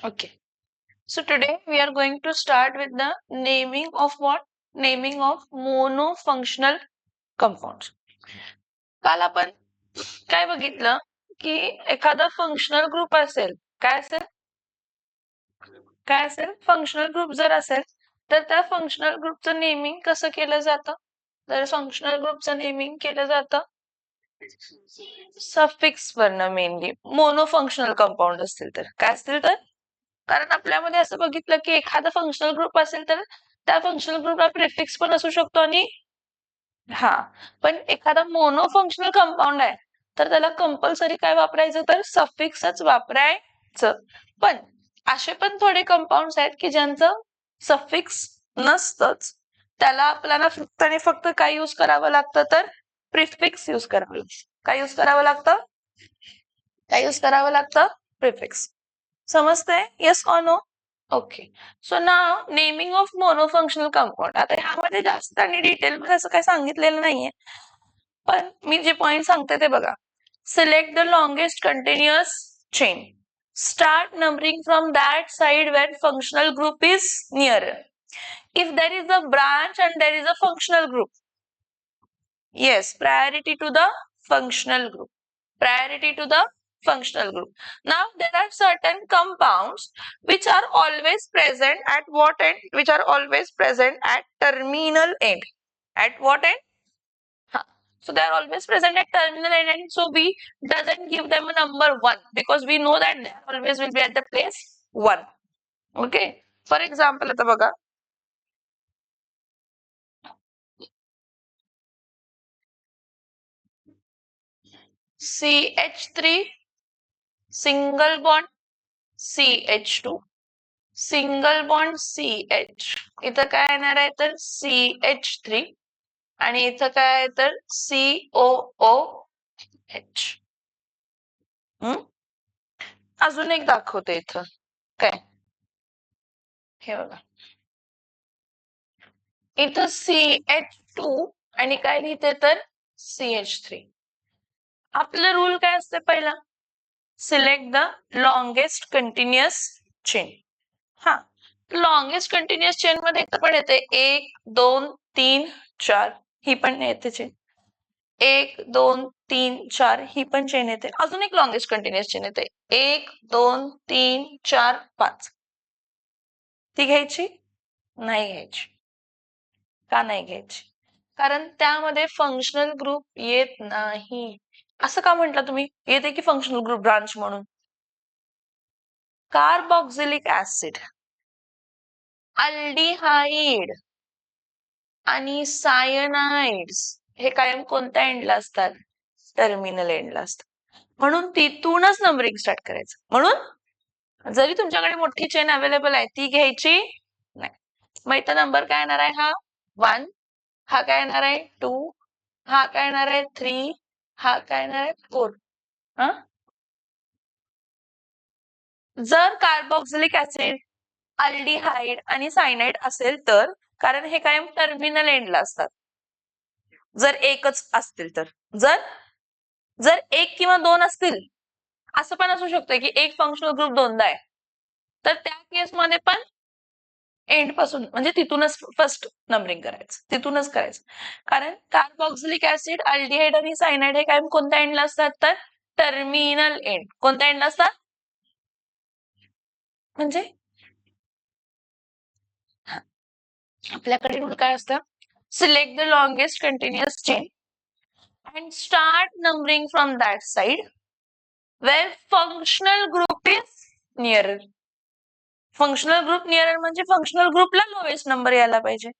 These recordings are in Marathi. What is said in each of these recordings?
Okay. So today we are going to start with the naming of what? Naming of monofunctional compounds. काल आपण काय बघितलं की एखादा फंक्शनल ग्रुप असेल, काय असेल फंक्शनल ग्रुप जर असेल तर त्या फंक्शनल ग्रुपचं नेमिंग कसं केलं जातं? तर फंक्शनल ग्रुपचं नेमिंग केलं जातं सफिक्स वरनं मेनली. मोनोफंक्शनल कंपाऊंड असतील तर काय असतील तर, कारण आपल्यामध्ये असं बघितलं की एखादा फंक्शनल ग्रुप असेल तर त्या फंक्शनल ग्रुपला प्रिफिक्स पण असू शकतो आणि पण एखादा मोनोफंक्शनल कंपाऊंड आहे तर त्याला कंपल्सरी काय वापरायचं तर सफिक्सच वापरायचं. पण असे पण थोडे कंपाऊंड आहेत की ज्यांचं सफिक्स नसतंच, त्याला आपल्याला फक्त आणि फक्त काय यूज करावं लागतं तर प्रिफिक्स यूज करावं लागतं. काय यूज करावं लागतं? काय यूज करावं लागतं? प्रिफिक्स. समजतंय? Yes or no? Okay. So now naming of monofunctional compound. आता ह्यामध्ये जास्त आणि डिटेलमध्ये असं काही सांगितलेलं नाहीये, पण मी जे पॉइंट सांगते ते बघा. Select the longest continuous chain. Start numbering from that side where functional group is nearer. If there is a branch and there is a functional group, yes, priority to the functional group. Priority to the functional group. Now there are certain compounds which are always present at what end? Which are always present at terminal end. At what end? So they are always present at terminal end, and so we doesn't give them a number 1 because we know that they always will be at the place 1. Okay. For example, आता बघा, CH3 single bond CH2 single bond CH, इथं काय येणार आहे तर CH3 आणि इथं काय आहे तर COOH. अजून एक दाखवते इथं काय, हे बघा, इथं CH2 आणि काय लिहिते तर CH3. आपलं रूल काय असते पहिला? Select the longest continuous chain. Longest continuous chain मध्ये पण येते 1 2 3 4, ही पण येते चेन. 1 2 3 4 ही पण चेन येते. अजून एक लॉंगेस्ट कंटिन्युअस चेन येते 1 2 3 4 5. ती घ्यायची? नाही घ्यायची. का नाही घ्यायची? कारण त्यामध्ये फंक्शनल ग्रुप येत नाही. असं का म्हटलं तुम्ही? येते की फंक्शनल ग्रुप ब्रांच म्हणून. कार्बोक्सिलिक ऍसिड, अल्डिहाइड आणि सायनाइड्स हे कायम कोणत्या एंडला असतात? टर्मिनल एंडला असतात. म्हणून तिथूनच नंबरिंग स्टार्ट करायचं. म्हणून जरी तुमच्याकडे मोठी चेन अवेलेबल आहे ती घ्यायची नाही. मग इथं नंबर काय येणार आहे? हा 1, हा काय येणार आहे 2, हा काय येणार आहे 3, हा काय येणार आहे 4. जर कार्बोक्सिलिक ऍसिड, अल्डिहाइड आणि सायनाइड असेल तर, कारण हे कायम टर्मिनल एंडला असतात. जर एकच असतील तर, जर 1 किंवा 2 असतील, असं पण असू शकतं की एक फंक्शनल ग्रुप दोनदा आहे, तर त्या केसमध्ये पण एंड पासून म्हणजे तिथूनच फर्स्ट नंबरिंग करायचं, तिथूनच करायचं. कारण कार्बोक्सिलिक ऍसिड, अल्डिहाइड आणि सायनाइड हे कायम कोणत्या एंडला असतात तर टर्मिनल एंड. कोणत्या एंडला असतात? म्हणजे आपल्याकडे रूल काय असतं? Select the longest continuous chain and start numbering from that side where functional group is nearer. Functional group near म्हणजे फंक्शनल ग्रुपला लोएस्ट नंबर यायला पाहिजे.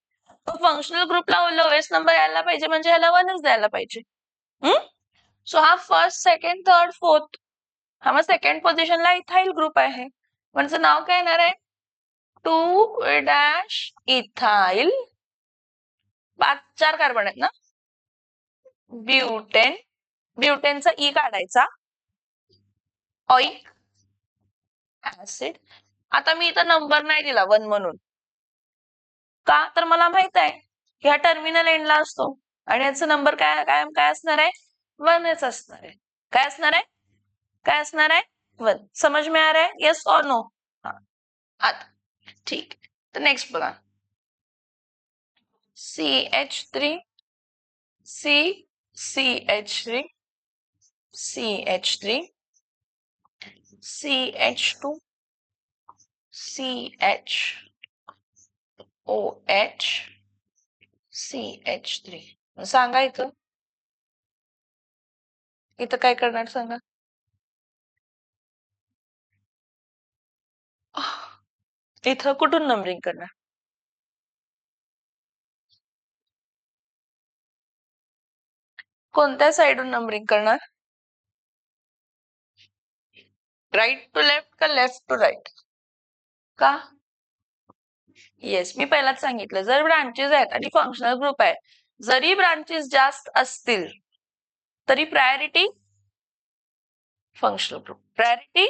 फंक्शनल ग्रुपला लोएस्ट नंबर यायला पाहिजे म्हणजे ह्याला 1च द्यायला पाहिजे. सो हा फर्स्ट, सेकंड, थर्ड, फोर्थ, हा मग सेकंड पोझिशनला इथाइल ग्रुप आहे. म्हणजे नाव काय येणार आहे? 2' इथाइल. 4 कार्बन आहेत ना? ब्युटेन. ब्युटेनचा ई काढायचा. ऑइक ऍसिड. आता मी इथं नंबर नाही दिला 1 म्हणून. का तर मला माहित आहे ह्या टर्मिनल एंडला असतो आणि याचा नंबर काय असणार आहे? 1च असणार आहे. काय असणार आहे? काय असणार आहे? वन. समझ में आ रहा है? यस और नो? हाँ आता. ठीक. तर नेक्स्ट बघा. CH3 CH3 CH3 CH2 CHOH CH3. सांगा इथं काय करणार सांगा. इथं कुठून नंबरिंग करणार? कोणत्या साइडून नंबरिंग करणार? राईट टू लेफ्ट का लेफ्ट टू राईट? का? येस, मी पहिलाच सांगितलं, जर ब्रांचेस आहेत आणि फंक्शनल ग्रुप आहे, जरी ब्रांचेस जास्त असतील तरी priority functional group. Priority.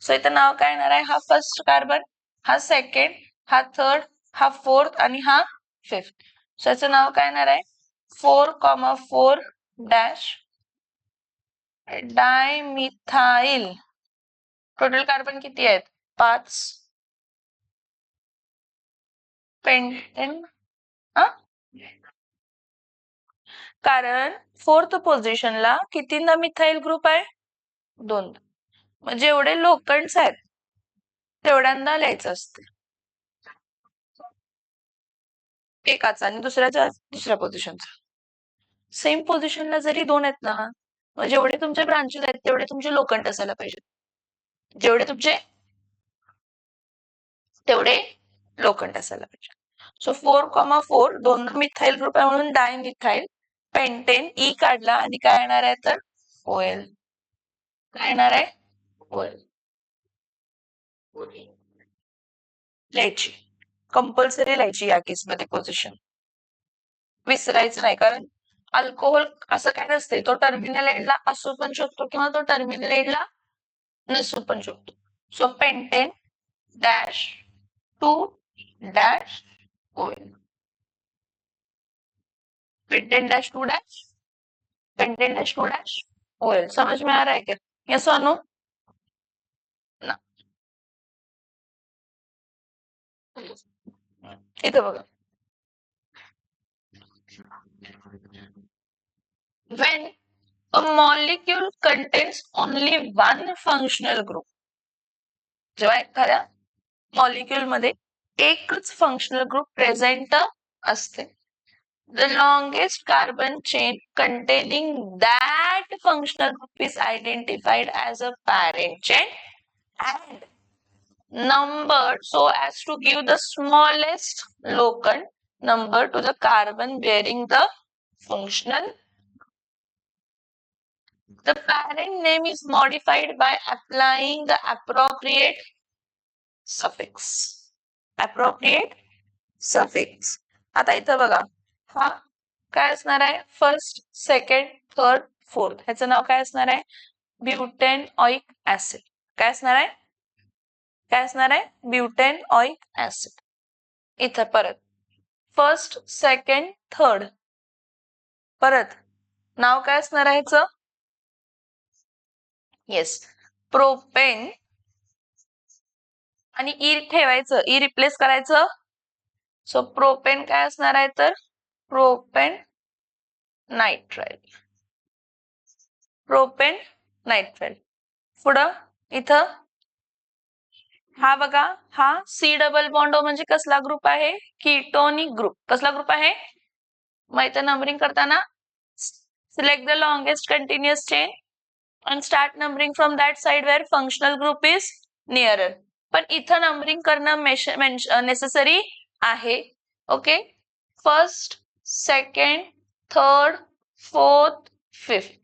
So इथं नाव काय येणार आहे? हा फर्स्ट कार्बन, हा सेकंड, हा थर्ड, हा फोर्थ आणि हा फिफ्थ. सो याचं नाव काय येणार आहे? 4,4 डॅश डायमिथाइल. टोटल कार्बन किती आहेत? 5. पेंटेन. कारण फोर्थ पोझिशनला कितींदा मिथाइल ग्रुप आहे? 2. मग जेवढे लोकंड्स आहेत तेवढ्यांदा लिहायचं असते एकाचा आणि दुसऱ्या पोझिशनचा. सेम पोझिशनला जरी 2 आहेत ना, मग जेवढे तुमचे ब्रांचेस आहेत तेवढे तुमचे लोखंड असायला पाहिजे. जेवढे तुमचे तेवढे लोखंड असायला पाहिजे. सो 4,4 2 मिथाइल ग्रुप आहे म्हणून डायमिथाइल. पेंटेन ई काढला आणि काय येणार आहे तर ओएल. काय येणार आहे? ओएल. लिहायची, कंपल्सरी लिहायची या केसमध्ये पोझिशन. विसरायचं नाही, कारण अल्कोहोल असं काय नसते, तो टर्मिनल एंडला असू पण शकतो किंवा तो टर्मिनल एंडला नसू पण शकतो. So pentane dash 2 dash O L. Pentane dash 2 dash pentane dash 2 dash O L. समझ में आ रहा है क्या? यस और नो? ना. इथं बघा. When a molecule contains only one functional group, जेव्हा एखाद्या मॉलिक्युल मध्ये एकच फंक्शनल ग्रुप प्रेझेंट असते, the longest carbon chain containing that functional group is identified as a parent chain and numbered so as to give the smallest locant number to the carbon bearing the functional. The parent name is modified by applying the appropriate suffix. Appropriate suffix. आता इथं बघा, हा काय असणार आहे? First, second, third, fourth. ह्याचं नाव काय असणार आहे? ब्युटेनॉइक ऍसिड. काय असणार आहे? काय असणार आहे? ब्युटेनॉइक ऍसिड. इथं परत फर्स्ट, सेकंड, थर्ड. परत नाव काय असणार आहे ह्याचं? Yes, propane. आणि ई ठेवायचं, ई रिप्लेस करायचं. सो प्रोपेन काय असणार आहे तर प्रोपेन नायट्राइल. Propane nitrile. पुढं इथं हा बघा, हा सी डबल बॉन्ड म्हणजे कसला ग्रुप आहे? Ketonic group. कसला ग्रुप आहे? मग इथं नंबरिंग करताना select the longest continuous chain and start numbering from that side where functional group is nearer. पण इथं नंबरिंग करणं नेसेसरी आहे. Okay, first, second, third, fourth, fifth.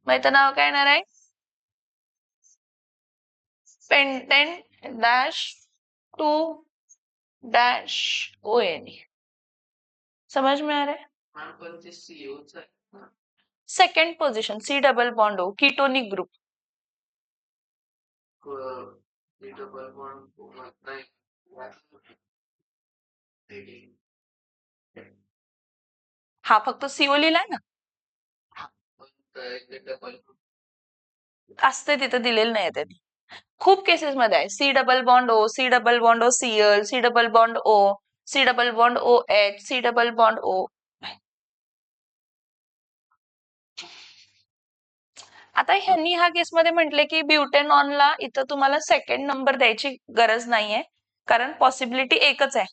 मग इथं नाव काय येणार आहे? Pentane dash 2 dash ON. समझ में आ रहा है? Second position C double bond हो, कीटोनिक ग्रुप. हा फक्त सीओ लिहिलाय ना. असते तिथे दिलेलं नाही त्यांनी. खूप केसेस मध्ये आहे C double bond O, C double bond O C L, C double bond O, C double bond O H, C double bond O. आता ह्यांनी ह्या केसमध्ये म्हटले की ब्युटेनॉनला इथं तुम्हाला सेकंड नंबर द्यायची गरज नाहीये, कारण पॉसिबिलिटी एकच आहे.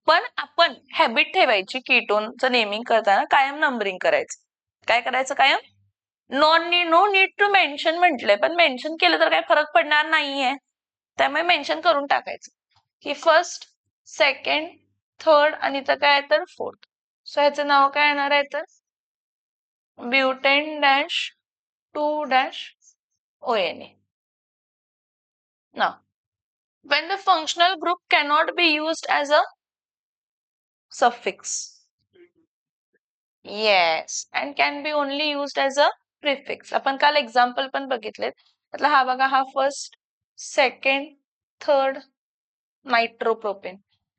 पण आपण हॅबिट ठेवायची कीटोनचं नेमिंग करताना कायम नंबरिंग करायचं. काय करायचं कायम? नो नीड टू मेन्शन म्हटलंय, पण मेन्शन केलं तर काही फरक पडणार नाहीये, त्यामुळे मेन्शन करून टाकायचं की फर्स्ट, सेकंड, थर्ड आणि तर काय तर फोर्थ. सो ह्याचं नाव काय येणार आहे तर butane dash 2 dash ONA. Now, when the functional group cannot be used as a suffix, yes, and can be only used as a prefix. आपण काल एक्झाम्पल पण बघितलेत. त्यातला हा बघा, हा फर्स्ट, सेकंड, थर्ड, नायट्रोप्रोपेन.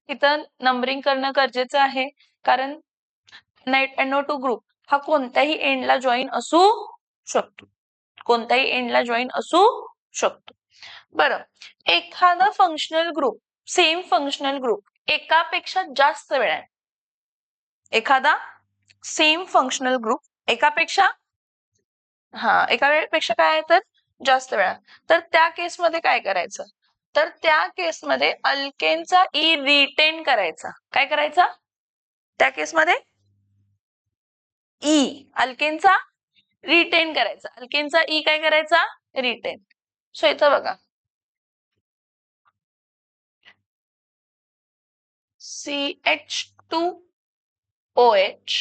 इथं नंबरिंग करणं गरजेचं आहे, कारण NO2 ग्रुप हा कोणत्याही एंडला जॉईन असू शकतो, कोणत्याही एंडला जॉईन असू शकतो. बरं, एखादा functional group, same functional group एकापेक्षा जास्त वेळा, एखादा सेम फंक्शनल ग्रुप एकापेक्षा एका वेळेपेक्षा काय आहे तर जास्त वेळा, तर त्या केसमध्ये काय करायचं, तर त्या केसमध्ये अल्केनचा ई रिटेन करायचा. काय करायचा त्या केसमध्ये? ई, अल्केनचा रिटेन करायचा. अल्केनचा ई काय करायचा? रिटेन. सो इथं बघा, CH2OH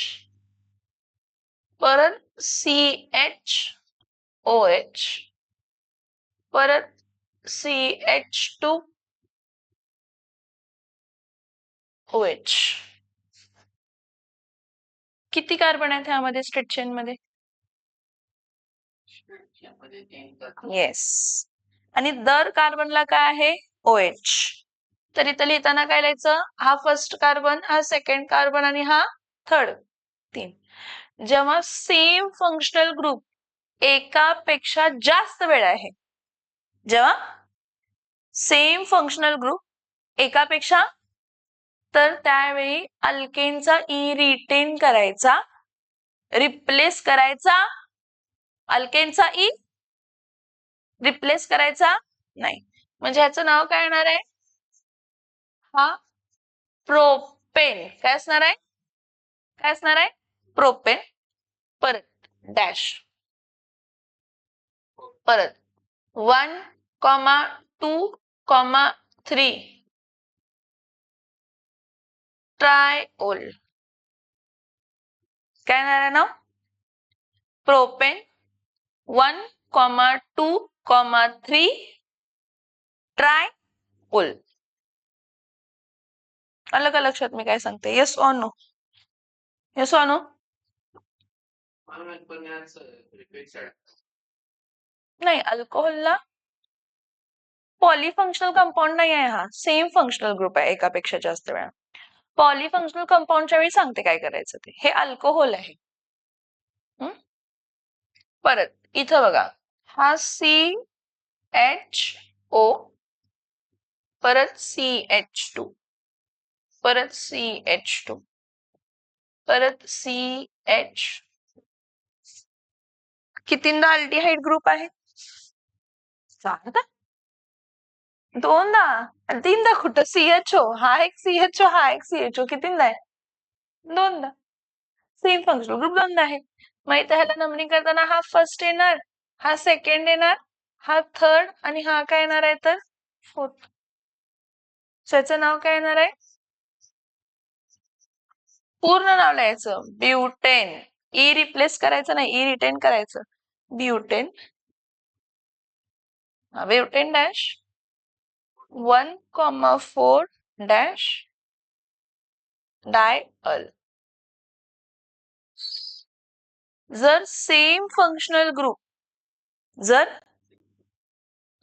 परत CHOH परत CH2OH. किती कार्बन आहेत ह्यामध्ये स्ट्रेट चेन मध्ये? येस. आणि दर कार्बनला काय आहे? OH. तर इथं लिहिताना काय लिहायचं? हा फर्स्ट कार्बन, हा सेकंड कार्बन आणि हा थर्ड, 3. जेव्हा सेम फंक्शनल ग्रुप एकापेक्षा जास्त वेळा आहे, जेव्हा सेम फंक्शनल ग्रुप एकापेक्षा, तर त्यावेळी अल्केनचा ई रिटेन करायचा, रिप्लेस करायचा, अल्केनचा ई रिप्लेस करायचा नाही. म्हणजे ह्याचं नाव काय येणार आहे? हा प्रोपेन. काय असणार आहे? काय असणार आहे? प्रोपेन. परत डॅश, परत 1,2,3 ट्रायओल. काय येणार आहे ना? Propane 1,2,3 triol. आलं का लक्षात मी काय सांगते? Yes or no? Yes or no? नाही, अल्कोहोलला पॉलिफंक्शनल कंपाऊंड नाही आहे, हा सेम फंक्शनल ग्रुप आहे एकापेक्षा जास्त वेळा. पॉलिफंक्शनल कंपाऊंडच्या वेळी सांगते काय करायचं ते. हे अल्कोहोल आहे. परत इथं बघा, हा CHO परत CH2 परत CH2 परत CH. कितींदा अल्डिहाइड ग्रुप आहे? 4दा, 2दा, 3दा. कुठं? CHO, हा एक CHO, हा एक CHO. कितींदा आहे? 2दा. सेम फंक्शनल ग्रुप 2दा आहे. मग इथं ह्याला नंबरिंग करताना हा फर्स्ट येणार, हा सेकंड येणार, हा थर्ड आणि हा काय येणार आहे तर फोर्थ. त्याचं नाव काय येणार आहे? पूर्ण नाव लिहायचं, ब्युटेन. ई रिप्लेस करायचं नाही, ई रिटेन करायचं. Butane, butane dash 1,4 dash diol. जर सेम फंक्शनल ग्रुप जर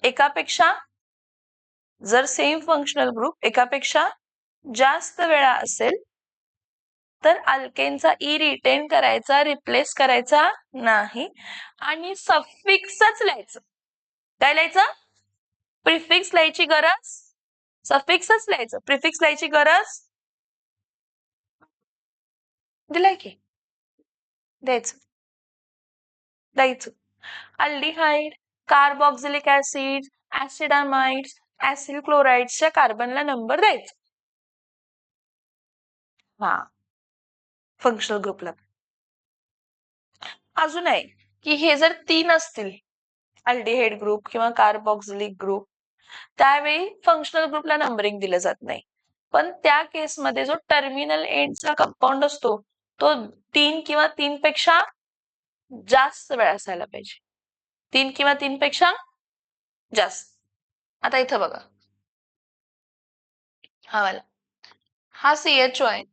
एकापेक्षा जास्त वेळा असेल, तर अल्केनचा ई रिटेन करायचा, रिप्लेस करायचा नाही आणि सफिक्सच लिहायचं. काय लिहायचं? प्रिफिक्स लिहायची गरज, सफिक्सच लिहायचं. प्रिफिक्स लिहायची गरज दिलाय की द्यायचं द्यायचं. Aldehyde, carboxylic acid, acid amides, acid क्लोराइड्सच्या कार्बनला नंबर द्यायचा. हा फंक्शनल ग्रुपला. अजून आहे की हे जर 3 असतील अल्डिहाइड ग्रुप किंवा कार्बोक्सिलिक ग्रुप, त्यावेळी फंक्शनल ग्रुपला नंबरिंग दिलं जात नाही. पण त्या केसमध्ये जो टर्मिनल एंडचा कंपाऊंड असतो तो 3 किंवा 3 पेक्षा जास्त वेळा असायला पाहिजे. 3 किंवा 3 पेक्षा जास्त. आता इथं बघा, हा वाला, हा CHO आहे,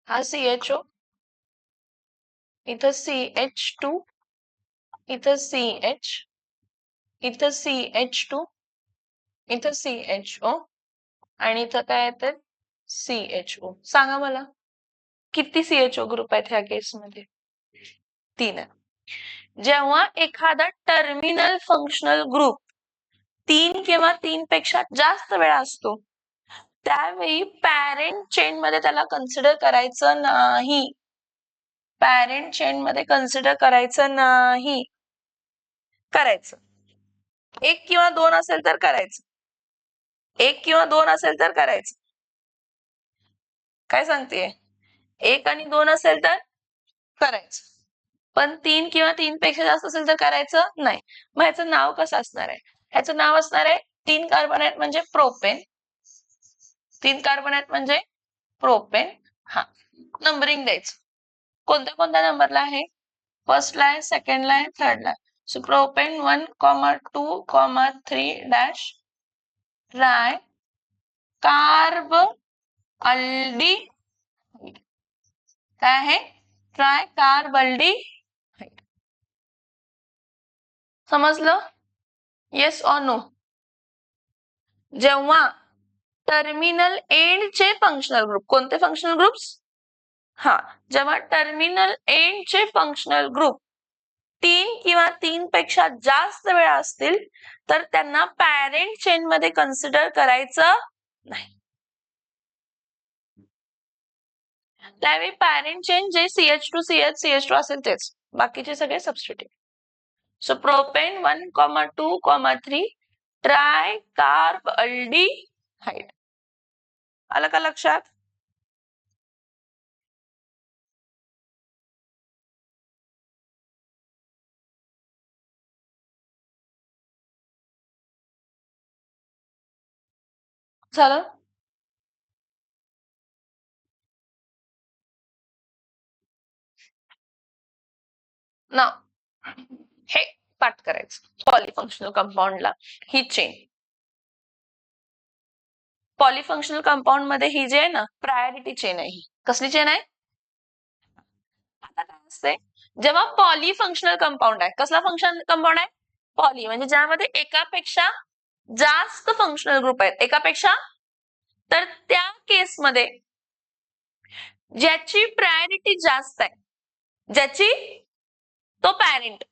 हा CHO, इथं CH2, इथं CH, इथं CH2, इथं CHO आणि इथं काय येतं CHO. सांगा मला किती CHO ग्रुप आहेत ह्या केसमध्ये? 3 आहे. जेव्हा एखादा टर्मिनल फंक्शनल ग्रुप 3 किंवा 3 पेक्षा जास्त वेळा असतो त्यावेळी पॅरेंट चेन मध्ये त्याला कन्सिडर करायचं नाही. पॅरेंट चेन मध्ये कन्सिडर करायचं नाही. करायचं 1 किंवा 2 असेल तर करायचं, 1 किंवा 2 असेल तर करायचं. काय सांगतेय? 1 आणि 2 असेल तर करायचं, पण 3 किंवा 3 पेक्षा जास्त असेल तर करायचं नाही. मग ह्याचं नाव कसं असणार आहे? ह्याचं नाव असणार आहे 3 कार्बन आहेत म्हणजे प्रोपेन. 3 कार्बन आहेत म्हणजे प्रोपेन. हा नंबरिंग द्यायचं. कोणत्या कोणत्या नंबरला आहे? फर्स्टला आहे, सेकंडला आहे, थर्डला आहे. So propane 1, 2, 3 dash tricarbaldehyde, काय आहे? Tricarbaldehyde. समजलं? Yes or no? जेव्हा टर्मिनल एंडचे फंक्शनल ग्रुप, कोणते फंक्शनल ग्रुप्स? हा, जेव्हा टर्मिनल एंडचे फंक्शनल ग्रुप 3 किंवा 3 पेक्षा जास्त वेळा असतील तर त्यांना पॅरेंट चेन मध्ये कन्सिडर करायचं नाही. त्यावेळी पॅरेंट चेन जे CH2 CH CH2 असेल तेच, बाकीचे सगळे सबस्टिट्यूट. सो प्रोपेन 1, 2, 3 ट्राय कार्ब अल्डिहाइड. आलं का लक्षात? झालं? ना हे पाठ करायचं. पॉलिफंक्शनल कंपाऊंडला ही चेन, पॉलिफंक्शनल कंपाऊंड मध्ये ही जे आहे ना प्रायोरिटी चेन आहे. ही कसली चेन आहे? आता काय असते जेव्हा पॉलिफंक्शनल कंपाऊंड आहे, कसला फंक्शनल कंपाऊंड आहे? पॉली, म्हणजे ज्यामध्ये एकापेक्षा जास्त फंक्शनल ग्रुप आहेत, एकापेक्षा. तर त्या केसमध्ये ज्याची प्रायोरिटी जास्त आहे, ज्याची, तो पॅरेंट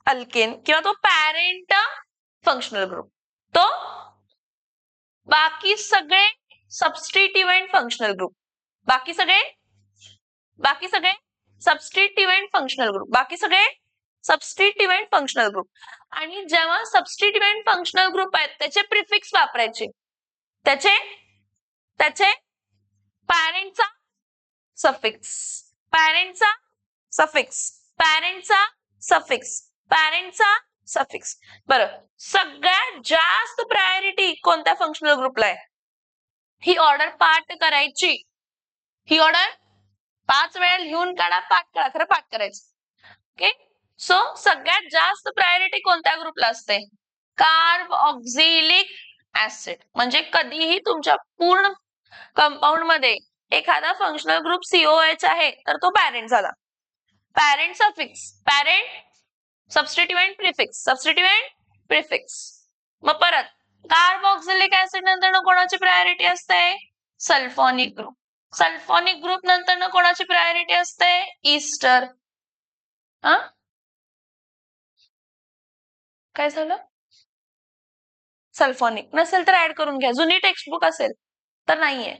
अल्केन किंवा तो पॅरेंट फंक्शनल ग्रुप, तो बाकी सगळे सबस्टिट्युएंट फंक्शनल ग्रुप, बाकी सगळे सबस्टिट्युएंट फंक्शनल ग्रुप, बाकी सगळे सबस्टिट्युएंट फंक्शनल ग्रुप. आणि जेव्हा सबस्टिट्युएंट फंक्शनल ग्रुप आहेत त्याचे प्रिफिक्स वापरायचे, त्याचे पॅरेंटचा सफिक्स, पॅरेंटचा सफिक्स, पॅरेंटचा सफिक्स, पॅरेंटचा सफिक्स. बरं, सगळ्यात जास्त प्रायोरिटी कोणत्या फंक्शनल ग्रुपला आहे? ही ऑर्डर पाठ करायची. ही ऑर्डर 5 वेळा लिहून काढा, पाठ करा, खरं पाठ करायचं. ओके. सो सगळ्यात जास्त प्रायोरिटी कोणत्या ग्रुपला असते? कार्ब ऑक्झिलिक ऍसिड. म्हणजे कधीही तुमच्या पूर्ण कंपाऊंड मध्ये एखादा फंक्शनल ग्रुप COH आहे तर तो पॅरेंट झाला. Parent suffix, parent substituent prefix, substituent prefix. मग परत कार्बोक्सिलिक ऍसिड नंतर कोणाची प्रायोरिटी असते? Sulphonic group. सल्फोनिक ग्रुप नंतर कोणाची प्रायोरिटी असते? ईस्टर. काय झालं? सल्फोनिक नसेल तर ऍड करून घ्या. जुनी टेक्स्टबुक असेल तर नाहीये.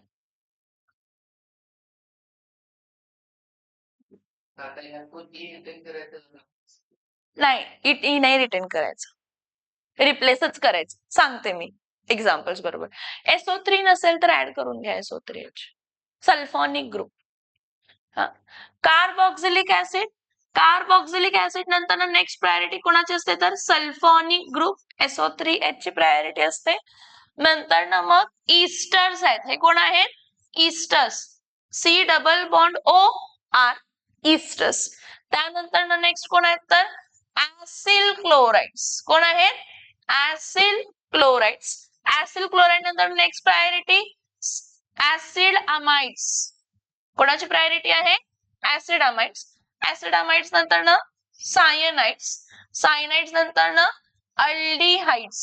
नाही, नाही रिटर्न करायचं, रिप्लेसच करायचं. सांगते मी एक्झाम्पल्स बरोबर. SO3 नसेल तर ऍड करून घ्या SO3H. Sulphonic group. हा, कार्बोक्सिलिक ऍसिड. कार्बोक्सिलिक ऍसिड नंतर नेक्स्ट प्रायोरिटी कोणाची असते तर सल्फोनिक ग्रुप SO3H ची प्रायोरिटी असते. नंतर ना मग ईस्टर्स आहेत. हे कोण आहेत? ईस्टर्स. COOR esters. त्यानंतर ना नेक्स्ट कोण आहेत तर ऍसिल क्लोराइड्स. कोण आहेत? ऍसिल क्लोराइड्स. ऍसिल क्लोराइड नंतर नेक्स्ट प्रायोरिटी ऍसिड अमाइड्स. कोणाची प्रायोरिटी आहे? Acid amides. ऍसिड अमाइड्स नंतर ना सायनाइड्स. सायनाइड्स नंतर ना अल्डिहाइड्स.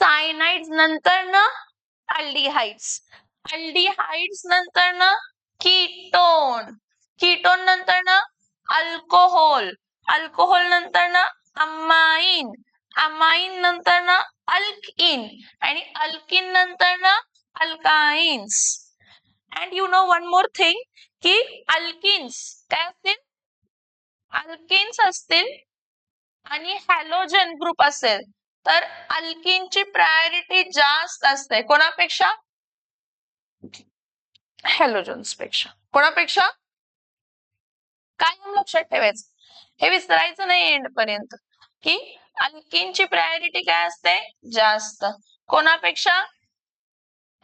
सायनाइड्स नंतर ना अल्डिहाइड्स. अल्डिहाइड्स नंतर ना कीटोन. कीटोन नंतर ना अल्कोहोल. अल्कोहोल नंतर ना अमाइन. अमाइन नंतर ना अल्किन. आणि अल्किन नंतर ना alkynes. And you know one more thing की अल्किन्स काय असतील? अल्किन्स असतील आणि हॅलोजन ग्रुप असेल तर अल्किनची प्रायोरिटी जास्त असते. कोणापेक्षा? हॅलोजन्स पेक्षा. कोणापेक्षा? कायम लक्षात ठेवायचं, हे विसरायचं नाही एंड पर्यंत की अल्किनची प्रायोरिटी काय असते? जास्त. कोणापेक्षा?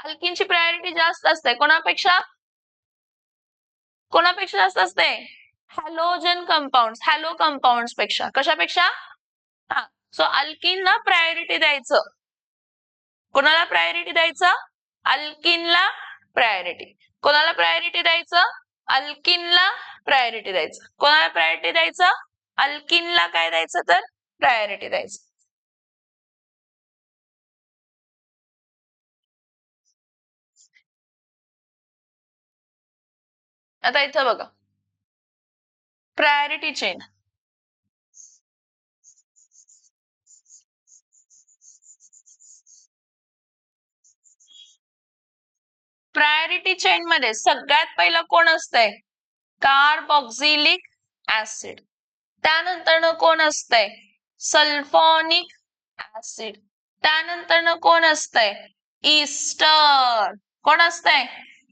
अल्किनची प्रायोरिटी जास्त असते. कोणापेक्षा? कोणापेक्षा जास्त असते? Halogen compound. हॅलो कंपाऊंड पेक्षा. कशापेक्षा? हा, सो अल्किनला प्रायोरिटी द्यायचं. कोणाला प्रायोरिटी द्यायचं? अल्किनला प्रायोरिटी. कोणाला प्रायोरिटी द्यायचं? अल्किनला प्रायोरिटी द्यायचं. कोणाला प्रायोरिटी द्यायचं? अल्किनला काय द्यायचं तर प्रायोरिटी द्यायचं. आता इथं बघा, प्रायोरिटी चेन. प्रायोरिटी चेन मध्ये सगळ्यात पहिलं कोण असतंय? Carboxylic acid. त्यानंतर कोण असतंय? Sulphonic acid. त्यानंतर कोण असतंय? ईस्टर. कोण असतंय?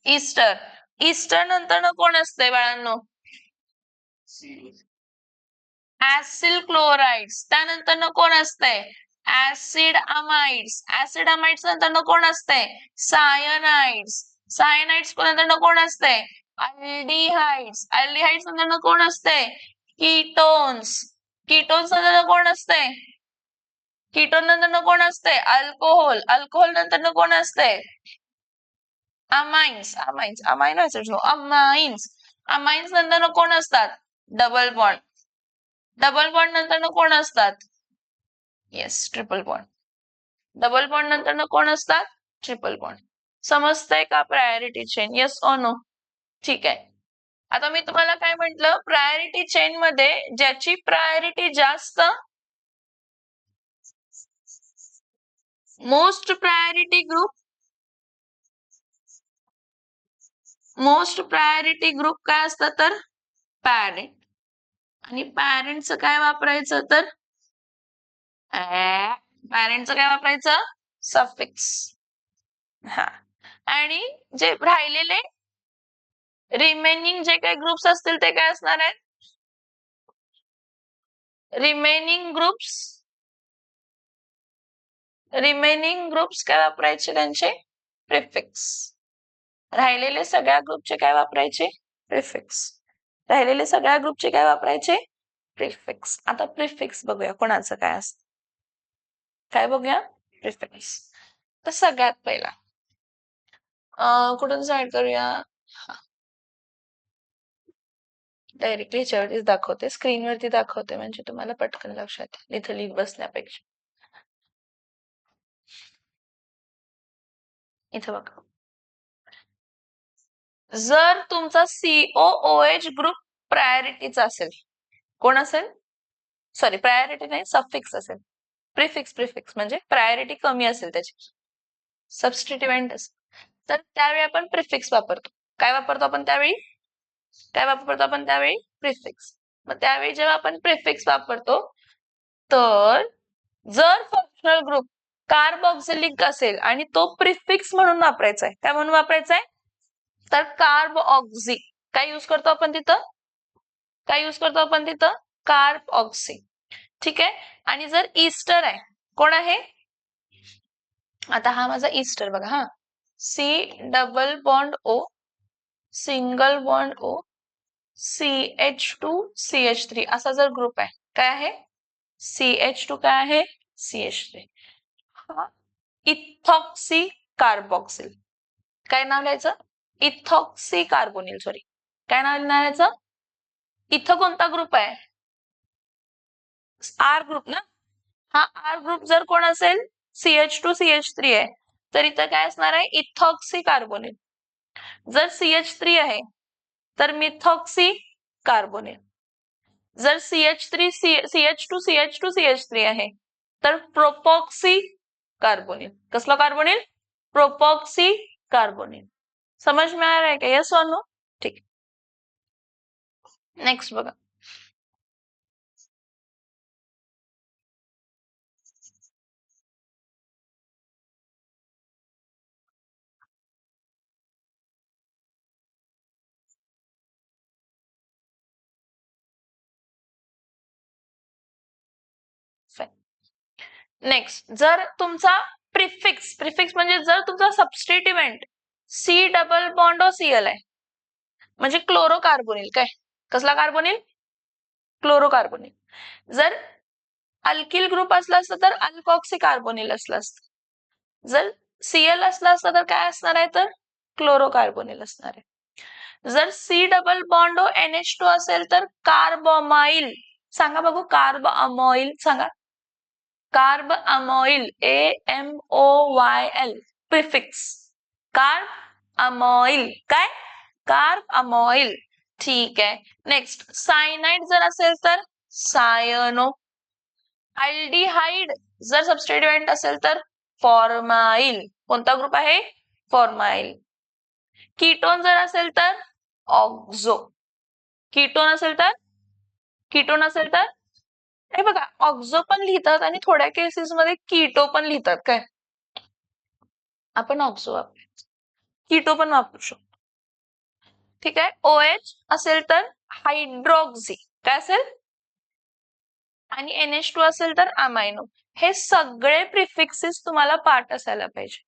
ईस्टर. ईस्टर नंतर कोण असतंय बाळांनो? ऍसिल क्लोराइड्स. त्यानंतर कोण असतंय? Acid amides. ऍसिड अमाइड्स नंतर कोण असतंय? सायनाइड्स. सायनाइड्स नंतर कोण असतंय? अल्डिहाइड्स. अल्डिहाइड्स नंतर कोण असतंय? कीटोन्स. कीटोन्स नंतर कोण असतंय? कीटोन नंतर कोण असतंय? अल्कोहोल. अल्कोहोल नंतर कोण असतंय? Amines. Amines. Amino acids. Amines. Amines नंतर कोण असतात? Double bond. डबल बॉन्ड नंतर कोण असतात? Yes, triple bond. Double bond नंतर कोण असतात? Triple bond. समजतंय का priority chain? Yes or no? ठीक आहे. आता मी तुम्हाला काय म्हंटल, प्रायोरिटी चेन मध्ये ज्याची प्रायोरिटी जास्त, most priority group. Most priority group काय असतं तर पॅरेंट. आणि पॅरेंटचं काय वापरायचं तर पॅरेंटचं काय वापरायचं? सफिक्स. हा, आणि जे राहिलेले रिमेनिंग जे काही ग्रुप्स असतील ते काय असणार आहेत? रिमेनिंग ग्रुप्स काय वापरायचे? त्यांचे प्रिफिक्स. राहिलेले सगळ्या ग्रुपचे काय वापरायचे? प्रिफिक्स. राहिलेले सगळ्या ग्रुपचे काय वापरायचे? प्रिफिक्स. आता प्रिफिक्स बघूया कोणाचं काय असतं. काय बघूया? प्रिफिक्स. तर सगळ्यात पहिला कुठून स्टार्ट करूया? डायरेक्टली ह्याच्यावरतीच दाखवते, स्क्रीनवरती दाखवते म्हणजे तुम्हाला पटकन लक्षात येईल इथं लिहित बसण्यापेक्षा. इथं बघा, जर तुमचा COOH ग्रुप प्रायोरिटीचा असेल. कोण असेल? सॉरी प्रायोरिटी नाही, सफिक्स असेल. प्रिफिक्स म्हणजे प्रायोरिटी कमी असेल त्याची, सबस्टिट्युएंट असेल, तर त्यावेळी आपण प्रिफिक्स वापरतो. काय वापरतो आपण त्यावेळी? काय वापरतो आपण त्यावेळी? प्रिफिक्स. मग त्यावेळी जेव्हा आपण प्रिफिक्स वापरतो, तर जर फंक्शनल ग्रुप कार्बोक्सिलिक असेल आणि तो प्रिफिक्स म्हणून वापरायचा आहे. काय म्हणून वापरायचा आहे? तर कार्ब ऑक्झी. काय यूज करतो आपण तिथं? काय यूज करतो आपण तिथं? कार्ब ऑक्सी. ठीक आहे. आणि जर ईस्टर आहे, कोण आहे? आता हा माझा ईस्टर बघा हा, C double bond O, single bond O, CH2CH3 असा जर ग्रुप आहे, काय आहे? CH2 काय आहे? CH3. हा इथॉक्सी कार्बॉक्सिल. काय नाव लिहायचं? Ethoxy carbonyl. सॉरी, काय नाव लिहायचं? इथं कोणता ग्रुप आहे? आर ग्रुप ना. हा आर ग्रुप जर कोण असेल, CH2CH3 आहे, तर इथं काय असणार आहे? Ethoxy carbonyl. जर CH3 आहे तर मिथॉक्सी कार्बोनिल. जर CH2CH3 आहे तर प्रोपॉक्सी कार्बोनिल. कसला कार्बोनिल? प्रोपॉक्सी कार्बोनिल. समझ में आ रहा है क्या? यस और नो? ठीक. नेक्स्ट बघा. नेक्स्ट, जर तुमचा प्रिफिक्स म्हणजे जर तुमचा substituent C double bond C L आहे, म्हणजे क्लोरोकार्बोनिल. काय? कसला कार्बोनिल? क्लोरोकार्बोनिल. जर अल्किल ग्रुप असला असता तर अल्कॉक्सी कार्बोनिल असलं असतं. जर सीएल असला असता तर काय असणार आहे? तर क्लोरोकार्बोनिल असणार आहे. जर सी डबल बॉन्ड NH2 असेल तर कार्बोमाइल. सांगा बघू, कार्ब अमोइल सांगा. कार्ब अमोइल, AMOYL प्रिफिक्स. कार्ब अमोइल. काय? कार्ब अमोइल. ठीक आहे. नेक्स्ट, सायनाइड जर असेल तर सायनो. अल्डिहाइड जर सबस्टिट्युएंट असेल तर फॉर्माइल. कोणता ग्रुप आहे? फॉर्माइल. कीटोन जर असेल तर ऑक्झो. कीटोन असेल तर हे बघा, ऑक्झो पण लिहितात आणि थोड्या केसेस मध्ये कीटो पण लिहितात. काय? आपण ऑक्झो वापरायचं, कीटो पण वापरू शकतो. ठीक आहे. OH असेल तर हायड्रोक्सी. काय असेल? आणि NH2 असेल तर अमायनो. हे सगळे प्रिफिक्सेस तुम्हाला पाठ असायला पाहिजे,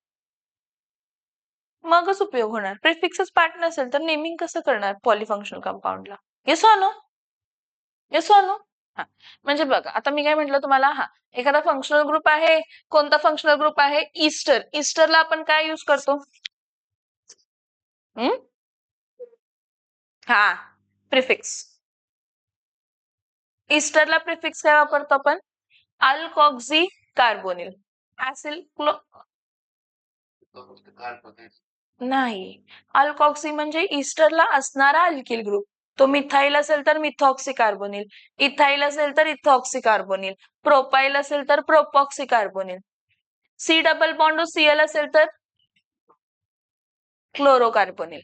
मगच उपयोग होणार. प्रिफिक्सेस पाठ नसेल तर नेमिंग कसं करणार पॉलिफंक्शनल कंपाऊंडला? येस और नो? येस और नो? हा, म्हणजे बघा, आता मी काय म्हटलं तुम्हाला, हा एखादा फंक्शनल ग्रुप आहे. कोणता फंक्शनल ग्रुप आहे? ईस्टर. ईस्टरला आपण काय यूज करतो? हा, प्रिफिक्स. ईस्टरला प्रिफिक्स काय वापरतो आपण? Alkoxy carbonyl. ऍसिल नाही, अल्कॉक्सी म्हणजे ईस्टरला असणारा अल्किल ग्रुप. तो मिथाइल असेल तर मिथॉक्सी कार्बोनिल, इथाइल असेल तर इथॉक्सी कार्बोनिल, प्रोपाइल असेल तर propoxy carbonyl, C double bond Cl असेल तर क्लोरोकार्बोनिल,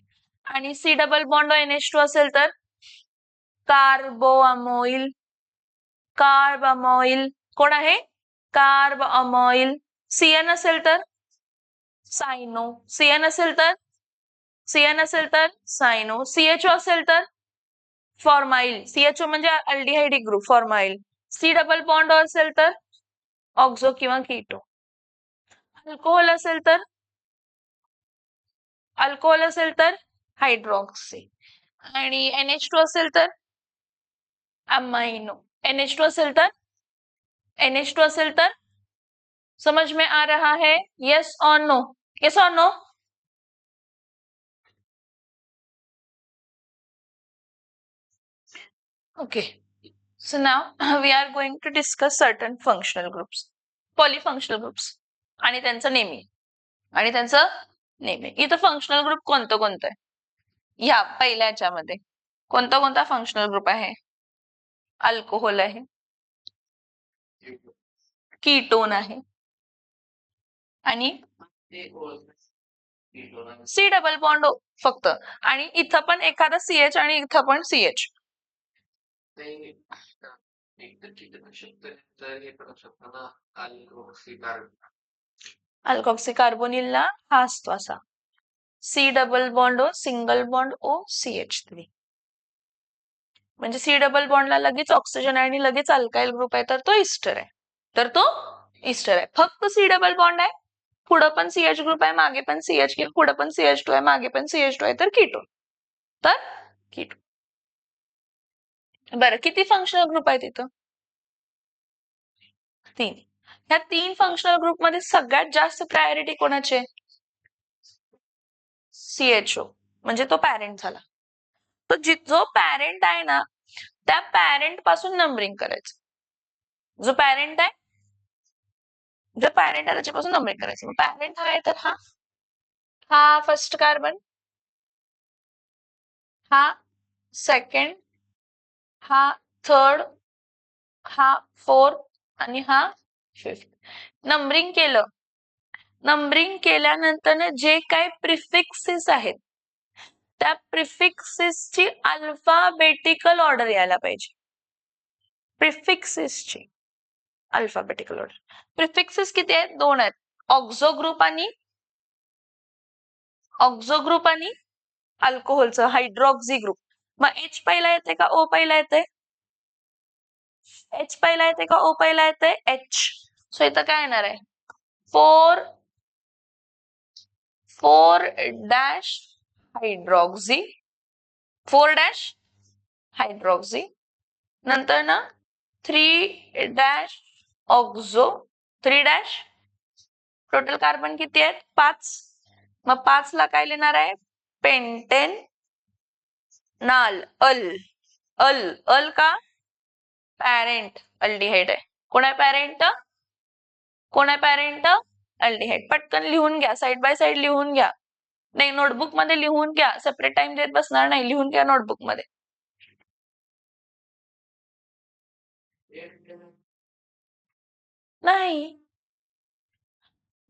आणि सी डबल बॉन्ड NH2 असेल तर कार्बोअमोइल. कार्बअमोइल कोण आहे? कार्बअमोइल. CN असेल तर सायनो. CN असेल तर सायनो. CHO असेल तर फॉर्माइल. CHO म्हणजे aldehydic group, formyl. C double bond असेल तर ऑक्झो किंवा कीटो. अल्कोहोल असेल तर हायड्रॉक्सी. आणि NH2 असेल तर अमाइनो. NH2 असेल तर समझ में आ रहा है? यस और नो? यस और no? Okay. So now we are going to discuss certain functional groups, polyfunctional groups, आणि त्यांचं नेमिंग. इथं फंक्शनल ग्रुप कोणतं आहे? ह्या पहिल्या याच्यामध्ये कोणता फंक्शनल ग्रुप आहे? अल्कोहोल आहे, कीटोन आहे. आणि सी डबल बॉन्ड फक्त, आणि इथं पण एखादा CH आणि इथं पण CH. अल्कॉक्सी कार्बोनिलला हा असतो असा C double bond O single bond O CH3. म्हणजे सी डबल बॉन्डला लगेच ऑक्सिजन आणि लगेच अल्काइल ग्रुप आहे, तर तो इस्टर आहे. फक्त सी डबल बॉन्ड आहे, पुढं पण CH ग्रुप आहे, मागे पण CH, पुढं पण CH2 आहे, मागे पण CH2 आहे, तर कीटोन. बरं, किती फंक्शनल ग्रुप आहेत इथं? 3. ह्या 3 फंक्शनल ग्रुप मध्ये सगळ्यात जास्त प्रायोरिटी कोणाची आहे? CHO, म्हणजे तो पॅरेंट झाला. तो जो पॅरेंट आहे ना, त्या पॅरेंट पासून नंबरिंग करायचं. जो पॅरेंट आहे त्याच्यापासून नंबरिंग करायचं. पॅरेंट आहे तर हा फर्स्ट कार्बन, हा सेकंड, हा थर्ड, हा फोर्थ आणि हा फिफ्थ. नंबरिंग केल्यानंतर जे काही प्रिफिक्सेस आहेत, त्या प्रिफिक्सेसची अल्फाबेटिकल ऑर्डर यायला पाहिजे. प्रिफिक्सेसची अल्फाबेटिकल ऑर्डर. प्रिफिक्सेस किती आहेत? 2 आहेत. ऑक्झो ग्रुप आणि अल्कोहोलचं हायड्रॉक्सी ग्रुप. मग H पहिला येते का O पहिला येते? H पहिला येते का O पहिला येते? H. सो इथं काय येणार आहे? 4 डॅश हायड्रॉक्सी, 4 डॅश हायड्रॉक्सी, नंतर ना 3 डॅश ऑक्झो, 3 डॅश, टोटल कार्बन किती आहेत? 5. मग 5 ला काय लिहिणार आहे? पेंटेन नाल अल अल अल का? पॅरेंट अल्डिहाइड आहे. कोण आहे पॅरेंट? अल्डिहाइड. पटकन लिहून घ्या, साइड बाय साइड लिहून घ्या. नाही, नोटबुक मध्ये लिहून घ्या, सेपरेट टाइम देत बसणार नाही, लिहून घ्या नोटबुक मध्ये. नाही,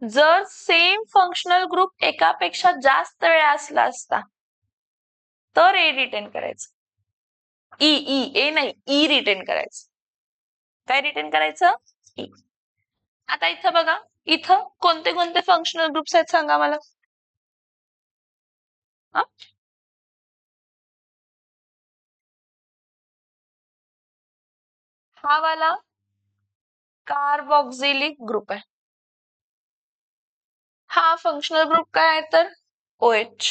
जर सेम फंक्शनल ग्रुप एकापेक्षा जास्त वेळा असला असता तर ए रिटेन करायचं. ए नाही, ई रिटेन करायचं. काय रिटेन करायचं? ई. आता इथं बघा, इथं कोणते कोणते फंक्शनल ग्रुप्स आहेत सांगा मला. हा वाला कार्बोक्सिलिक ग्रुप आहे. हा फंक्शनल ग्रुप काय आहे तर OH.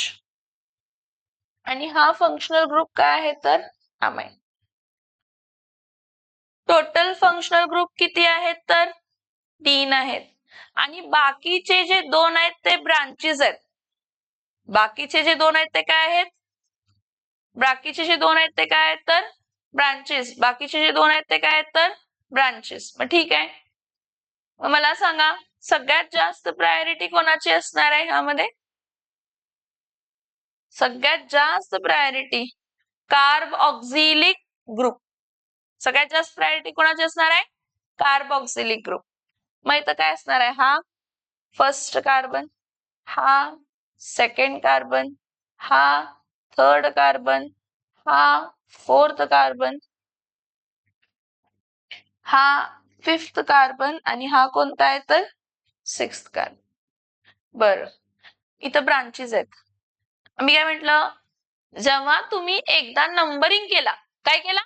आणि हा फंक्शनल ग्रुप काय आहे तर अमाइन. टोटल फंक्शनल ग्रुप किती आहेत तर 3 आहेत. आणि बाकीचे जे 2 आहेत ते ब्रांचेस आहेत. बाकीचे जे 2 आहेत ते काय आहेत? बाकीचे जे 2 आहेत ते काय आहेत तर ब्रांचेस. बाकीचे जे 2 आहेत ते काय आहेत तर ब्रांचेस. मग ठीक आहे, मग मला सांगा सगळ्यात जास्त प्रायोरिटी कोणाची असणार आहे ह्यामध्ये? सगळ्यात जास्त प्रायोरिटी कार्बोक्सिलिक ग्रुप. सगळ्यात जास्त प्रायोरिटी कोणाची असणार आहे? Carboxylic group. मग इथं काय असणार आहे? हा फर्स्ट कार्बन, हा सेकंड कार्बन, हा थर्ड कार्बन, हा फोर्थ कार्बन, हा फिफ्थ कार्बन आणि हा कोणता आहे तर सिक्स्थ कार्बन. बरं, इथं ब्रांचेस आहेत. मी काय म्हटलं, जेव्हा तुम्ही एकदा नंबरिंग केला, काय केला?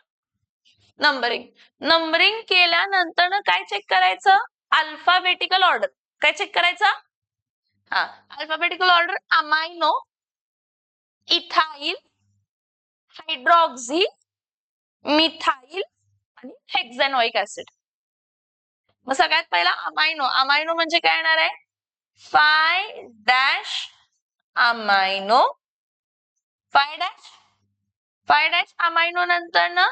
नंबरिंग केल्यानंतर काय चेक करायचं? Alphabetical order. काय चेक करायचं? Alphabetical order. Amino, ethyl, hydroxy, methyl आणि हेक्झॅनोइक ऍसिड. मग सगळ्यात पहिला अमायनो म्हणजे काय येणार आहे? 5 डॅश अमायनो, 5 डॅश अमायनो नंतर ना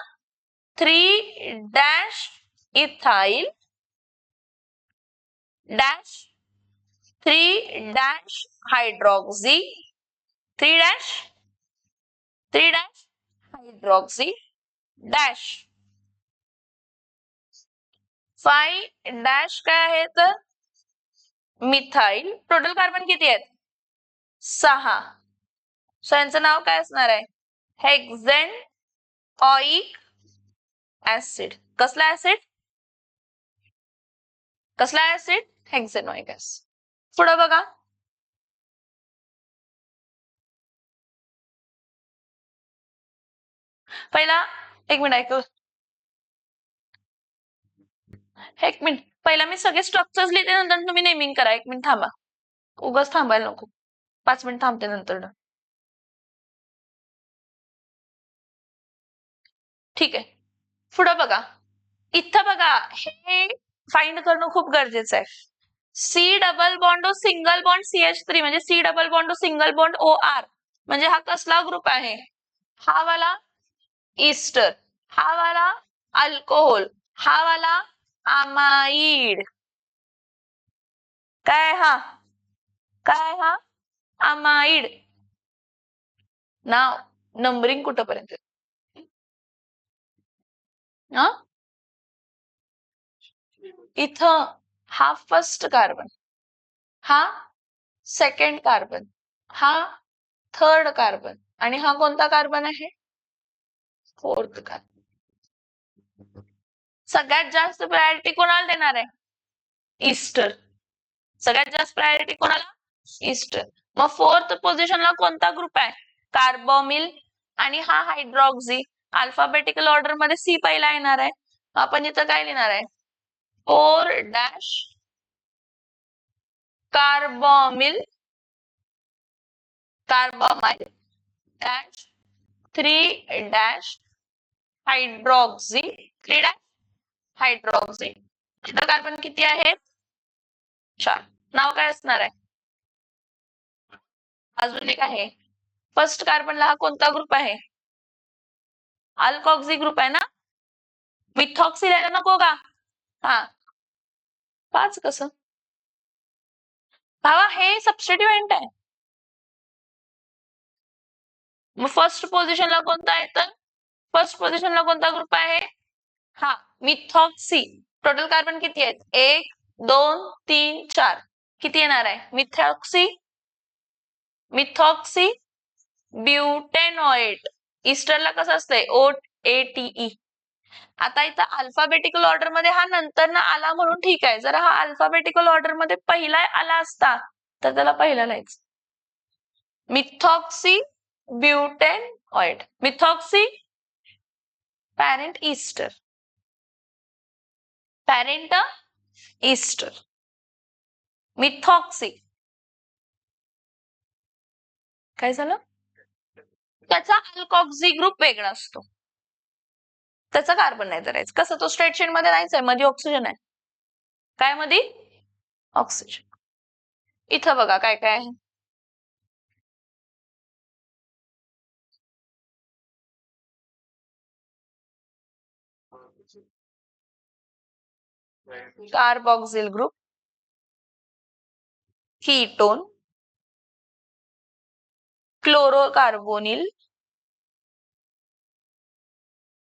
3 dash ethyl dash 3 dash hydroxy, 3 dash hydroxy dash five dash काय आहे तर मिथाईल. टोटल कार्बन किती आहेत 6. सो यांचं नाव काय असणार आहे हेक्झेन ऑइक ऍसिड. कसला ऍसिड कसला ऍसिड हेक्झेनॉइक ऍसिड. पुढे बघा पहिला एक मिनिट ऐकू एक मिनिट पहिला मी सगळे स्ट्रक्चर्स लिहिते नंतर तुम्ही नेमिंग करा. एक मिनिट थांबा उगाच थांबायला नको 5 मिनिट थांबते नंतर. ठीक आहे पुढे बघा इथं बघा हे फाइंड करणं खूप गरजेचं आहे. C double bond O single bond CH3 म्हणजे C double bond O single bond OR म्हणजे हा कसला ग्रुप आहे हा वाला ईस्टर, हा वाला अल्कोहोल, हा वाला अमाइड. काय हा अमाइड. नाव नंबरिंग कुठपर्यंत इथं हा फर्स्ट कार्बन, हा सेकंड कार्बन, हा थर्ड कार्बन आणि हा कोणता कार्बन आहे फोर्थ कार्बन. सगळ्यात जास्त प्रायोरिटी कोणाला देणार आहे ईस्टर. सगळ्यात जास्त प्रायोरिटी कोणाला ईस्टर. मग फोर्थ पोझिशनला कोणता ग्रुप आहे कार्बोमिल आणि हा हायड्रॉक्झी. अल्फाबेटिकल ऑर्डर मध्ये सी पहिला येणार आहे. आपण इथं काय लिहिणार आहे 4 dash carbamoyl carbamoyl dash 3 dash hydroxy 3 dash hydroxy. इथं कार्बन किती आहेत 4. नाव काय असणार आहे अजून एक आहे फर्स्ट कार्बनला हा कोणता ग्रुप आहे अल्कॉक्झी ग्रुप आहे ना. मिथॉक्सिल यायला नको का हा 5 कसं भावा हे सबस्टिट्यूएंट आहे. मग फर्स्ट पोझिशनला कोणता आहे तर फर्स्ट पोझिशनला कोणता ग्रुप आहे हा मिथॉक्सी. टोटल कार्बन किती आहेत 1 2 3 4 किती येणार आहे मिथॉक्सी ब्युटेनॉइड. ईस्टरला कसं असतंय OATE. आता इथं अल्फाबेटिकल ऑर्डर मध्ये हा नंतर ना आला म्हणून ठीक आहे. जर हा अल्फाबेटिकल ऑर्डर मध्ये पहिला आला असता तर त्याला पहिला लिहायचं methoxy butanoate. Methoxy parent ester parent ester methoxy. काय झालं त्याचा अल्कॉक्झी ग्रुप वेगळा असतो. त्याचा कार्बन नाही धरायचं कसं तो स्ट्रेट चेन मध्ये नाहीच आहे मध्ये ऑक्सिजन आहे. काय मध्ये ऑक्सिजन. इथं बघा काय काय आहे carboxyl group ketone chlorocarbonyl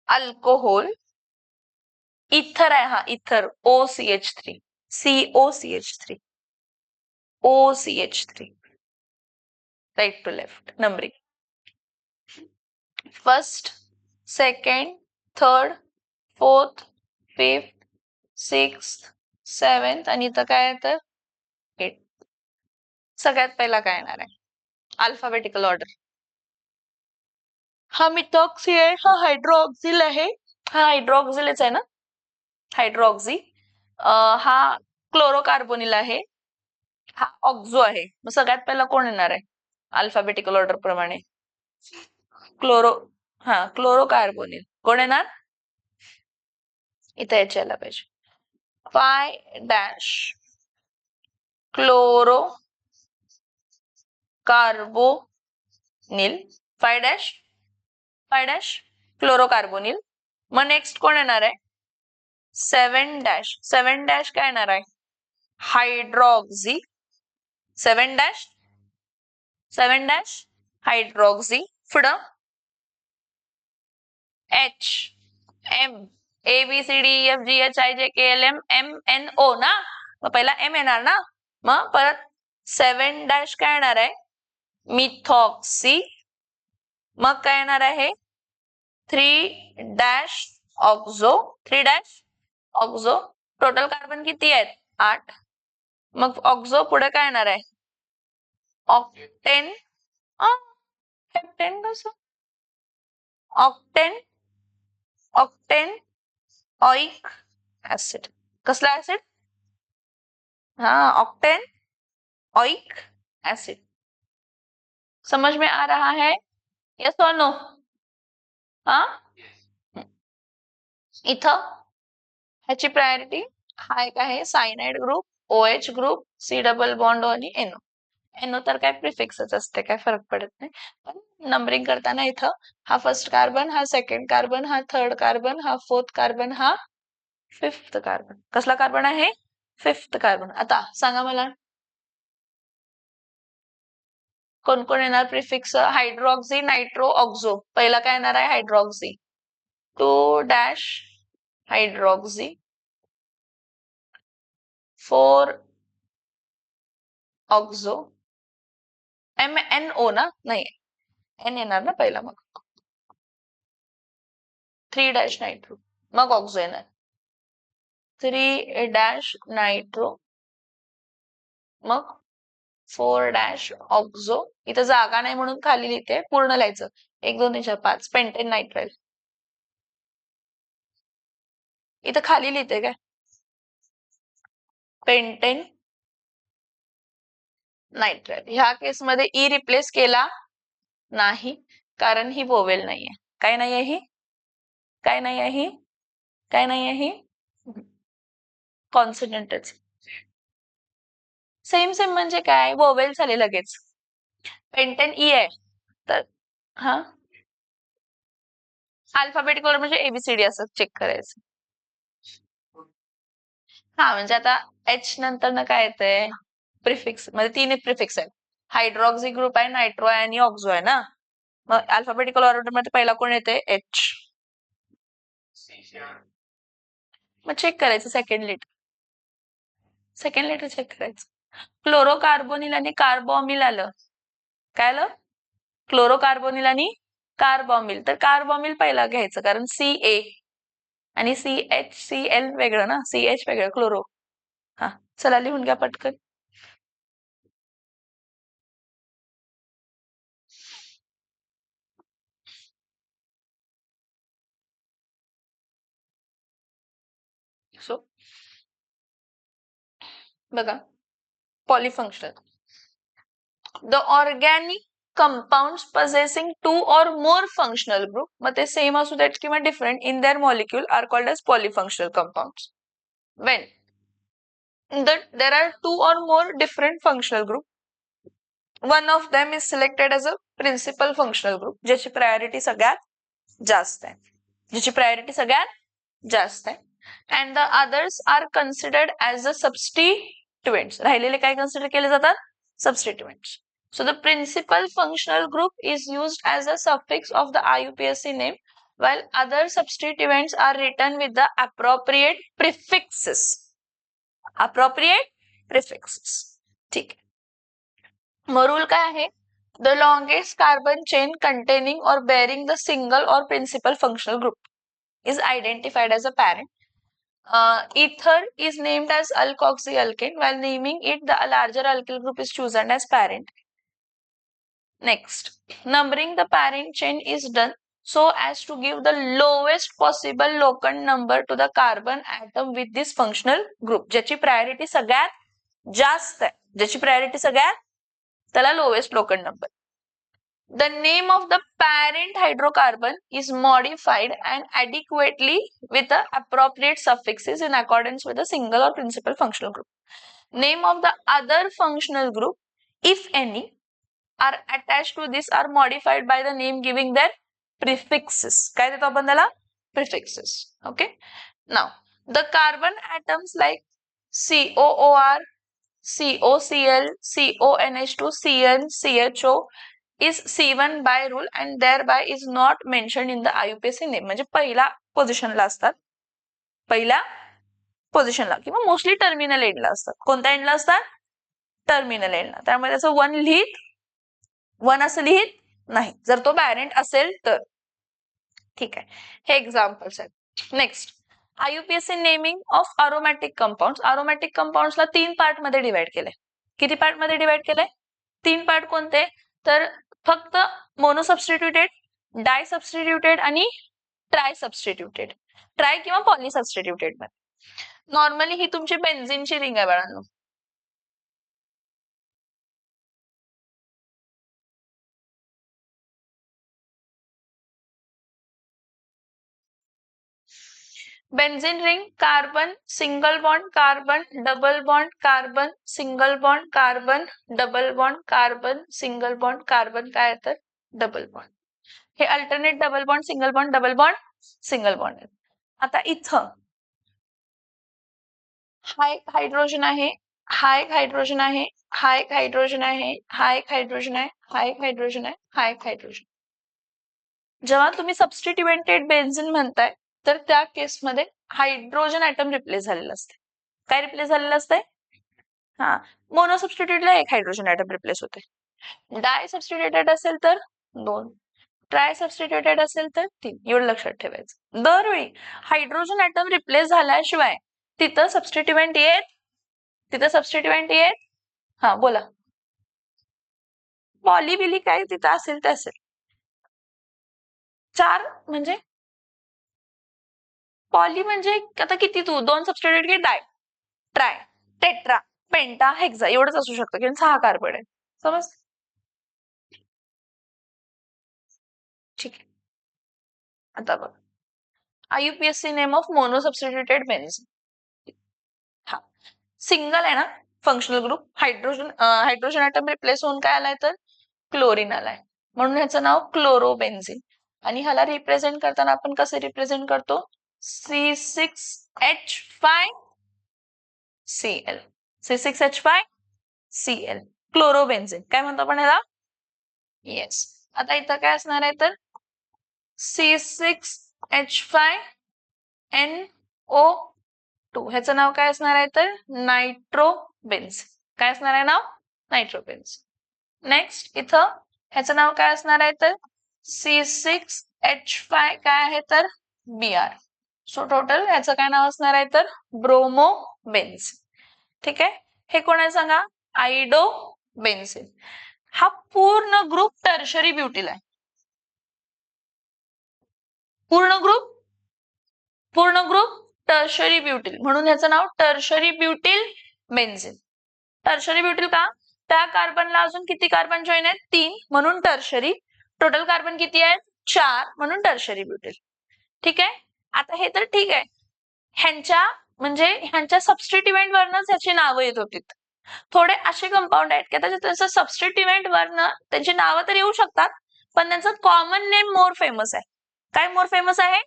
alcohol ether आहे हा ether OCH3 COCH3 OCH3 right to left numbering first second third fourth fifth sixth seventh आणि इथं काय आहे तर 8. सगळ्यात पहिला काय येणार आहे अल्फाबेटिकल ऑर्डर हा मिथॉक्सी आहे हा हायड्रोक्सिल आहे हा हायड्रोक्सिलच आहे ना हायड्रोक्सी. हा क्लोरोकार्बोनिल आहे हा ऑक्झो आहे. मग सगळ्यात पहिला कोण येणार आहे अल्फाबेटिकल ऑर्डर प्रमाणे क्लोरो हा क्लोरोकार्बोनिल कोण येणार इथे यायला पाहिजे 5 डॅश क्लोरो कार्बोनिल 5 डॅश क्लोरोकार्बोनिल. मग नेक्स्ट कोण येणार आहे 7 डॅश काय येणार आहे हायड्रॉक्झी 7 डॅश हायड्रॉक्झी. पुढं HMO ABCDEFGHIJKLMNO ना, मग पहिला M येणार ना, मग परत 7 डॅश काय येणार आहे, मिथॉक्सी, मग काय येणार आहे 3 डॅश ऑक्झो, 3 डॅश ऑक्झो. टोटल कार्बन किती आहेत 8. मग ऑक्झो पुढे काय येणार आहे ऑक्टेन, हेप्टेन कसं, ऑक्टेन, ऑक्टेन ऑइक ऍसिड. कसला ऍसिड, हाँ ऑक्टेन ऑइक एसिड. समझ में आ रहा है, यस और नो? हाँ, इथं ह्याची प्रायोरिटी हा एक आहे cyanide group, OH group, C double bond आणि NO. NO तर काय प्रिफिक्सच असते, काय फरक पडत नाही. पण नंबरिंग करताना इथं हा फर्स्ट कार्बन, हा सेकंड कार्बन, हा थर्ड कार्बन, हा फोर्थ कार्बन, हा फिफ्थ कार्बन. कसला कार्बन आहे, फिफ्थ कार्बन. आता सांगा मला कोण कोण येणार प्रिफिक्स, हायड्रॉक्सी, नायट्रो, ऑक्झो. पहिला काय येणार आहे हायड्रॉक्सी, 2 डॅश हायड्रॉक्सी, 4 ऑक्झो, MNO ना, नाही N येणार ना पहिला, मग 3 डॅश नायट्रो, मग ऑक्झो येणार 3 डॅश नायट्रो, मग 4 डॅश ऑक्झो. इथं जागा नाही म्हणून खाली लिहिते, पूर्ण लिहायचं 1 2 3 4 5 पेंटेन नायट्राइल. इथं खाली लिहिते काय पेंटेन नायट्राइल. ह्या केसमध्ये ई रिप्लेस केला नाही, कारण ही वोवेल नाहीये. काय नाहीये ही, काय नाही आहे ही, काय नाही आहे ही, कॉन्सोनंटच. सेम सेम म्हणजे काय, वोवेल झाले लगेच. पेंटेन ई आहे तर हा अल्फाबेटिक ऑर्डर म्हणजे ABCD असं चेक करायचं. हा म्हणजे आता H नंतर ना काय येतंय प्रिफिक्स, म्हणजे 3 प्रिफिक्स आहेत. हायड्रॉक्सी ग्रुप आहे, नायट्रो आहे आणि ऑक्झो आहे ना. मग अल्फाबेटिकल ऑर्डर मध्ये पहिला कोण येते H. मग चेक करायचं second letter, second letter check करायचं. क्लोरोकार्बोनिल आणि कार्बॉमिल आलं, काय आलं क्लोरोकार्बोनिल आणि कार्बॉमिल. तर कार्बॉमिल पहिला घ्यायचं कारण CA आणि CHCl वेगळं ना, CH वेगळं, क्लोरो. हा चला लिहून घ्या पटकन. सो बघा polyfunctional, the organic compounds possessing 2 or more functional group, मग ते सेम असू देत किंवा different in their molecule are called as polyfunctional compounds. When there are 2 or more different functional group, one of them is selected as a principal functional group, ज्याची प्रायोरिटी सगळ्यात जास्त आहे, ज्याची प्रायोरिटी सगळ्यात जास्त आहे. and the others are considered as the substituents. राहिलेले काय कन्सिडर केले जातात, substituents. So the principal functional group is used as a suffix of the IUPAC name, while other substituents are written with the appropriate prefixes. Appropriate prefixes. ठीक आहे. मग रूल काय आहे, the longest carbon chain containing or bearing the single or principal functional group is identified as a parent. Ether is named as alkoxyalkane, while naming it the larger alkyl group is chosen as parent. Next, numbering the parent chain is done so as to give the lowest possible locant number to the carbon atom with this functional group. ज्याची प्रायोरिटी सगळ्यात जास्त आहे, ज्याची प्रायोरिटी सगळ्यात त्याला lowest locant number. The name of the parent hydrocarbon is modified and adequately with the appropriate suffixes in accordance with the single or principal functional group. Name of the other functional group, if any, are attached to this are modified by the name giving their prefixes. काय देतो आपण त्याला prefixes. Okay. Now the carbon atoms like COOR, COCl, CONH2, CN, CHO is C1 by rule and thereby is not mentioned in the IUPAC name. म्हणजे पहिला पोझिशनला असतात पहिल्या पोझिशनला किंवा मोस्टली टर्मिनल एंडला असतात. कोणत्या एंडला असतात? टर्मिनल एंडला. त्यामुळे त्याचं वन असं लिहित नाही जर तो पॅरेंट असेल तर. ठीक आहे, हे एक्झाम्पल्स आहेत. Next, IUPAC naming of aromatic compound. Aromatic कंपाऊंड्सला 3 पार्ट मध्ये डिवाइड केलंय. किती पार्ट मध्ये डिवाइड केलंय? 3 पार्ट. कोणते? तर फक्त मोनो सबस्टिट्यूटेड, डाय सबस्टिट्यूटेड आणि ट्राय सबस्टिट्यूटेड. ट्राय किंवा पॉली सबस्टिट्यूटेड मध्ये. नॉर्मली ही तुमची बेन्झिनची रिंग आहे बाळांनो. Benzene ring, carbon, single bond carbon, double bond carbon, single bond carbon, double bond carbon, single bond carbon. काय आहे तर डबल बॉन्ड. हे alternate double bond, single bond, double bond, single bond आहे. आता इथं हा एक हायड्रोजन आहे, हा एक हायड्रोजन आहे, हा एक हायड्रोजन आहे, हा एक हायड्रोजन आहे, हा एक हायड्रोजन आहे, हा एक हायड्रोजन. जेव्हा तुम्ही सबस्टिट्युएंटेड बेन्झीन म्हणताय तर त्या केसमध्ये हायड्रोजन ऍटम रिप्लेस झालेलं असते. काय रिप्लेस झालेलं असतंय? हा, मोनो सबस्टिट्यूटला एक हायड्रोजन ऍटम रिप्लेस होते. डाय सबस्टिट्यूटेड असेल तर 2, ट्राय सबस्टिट्यूटेड असेल तर 3. एवढं लक्षात ठेवायचं. दरवेळी हायड्रोजन ऍटम रिप्लेस झाल्याशिवाय तिथं सबस्टिट्युएंट येत. हा बोला. पॉलीबिली काय तिथं असेल ते असेल. 4 म्हणजे पॉली म्हणजे आता किती? तू 2 सबस्टिट्यूट घे. डाय, ट्राय, टेट्रा, पेंटा, हेक्सा एवढंच असू शकतं किंवा 6 कार्बन आहे. समज? ठीक आहे. आता बघ, IUPAC name of mono substituted benzene. हा, सिंगल आहे ना functional group. Hydrogen atom replace होऊन काय आलाय तर क्लोरीन आलाय, म्हणून ह्याचं नाव क्लोरोबेन्झीन. आणि ह्याला रिप्रेझेंट करताना आपण कसे रिप्रेझेंट करतो? C6H5Cl. C6H5Cl, क्लोरोबेन्झीन. काय म्हणतो आपण ह्याला? येस. आता इथं काय असणार आहे तर C6H5NO2. ह्याचं नाव काय असणार आहे तर नायट्रोबेन्झीन. काय असणार आहे नाव? नायट्रोबेन्झीन. नेक्स्ट, इथं ह्याचं नाव काय असणार आहे तर C6H5 काय आहे तर Br. सो टोटल ह्याचं काय नाव असणार आहे तर ब्रोमोबेन्झीन. ठीक आहे. हे कोण आहे सांगा? आयडोबेन्झीन. हा पूर्ण ग्रुप टर्शरी ब्युटील आहे. पूर्ण ग्रुप टर्शरी ब्युटील, म्हणून ह्याचं नाव टर्शरी ब्युटील बेन्झीन. टर्शरी ब्युटील का? त्या कार्बनला अजून किती कार्बन जॉईन आहेत? 3, म्हणून टर्शरी. टोटल कार्बन किती आहेत? 4, म्हणून टर्शरी ब्युटील. ठीक आहे. आता हे तर ठीक आहे. ह्यांच्या सबस्टिट्युएंट वरनच ह्याची नावं येत होती. थोडे असे कंपाऊंड आहेत की त्याचं सबस्टिट्युएंट वरनं त्यांची नावं तर येऊ शकतात, पण त्यांचं कॉमन नेम मोर फेमस आहे. काय मोर फेमस आहे?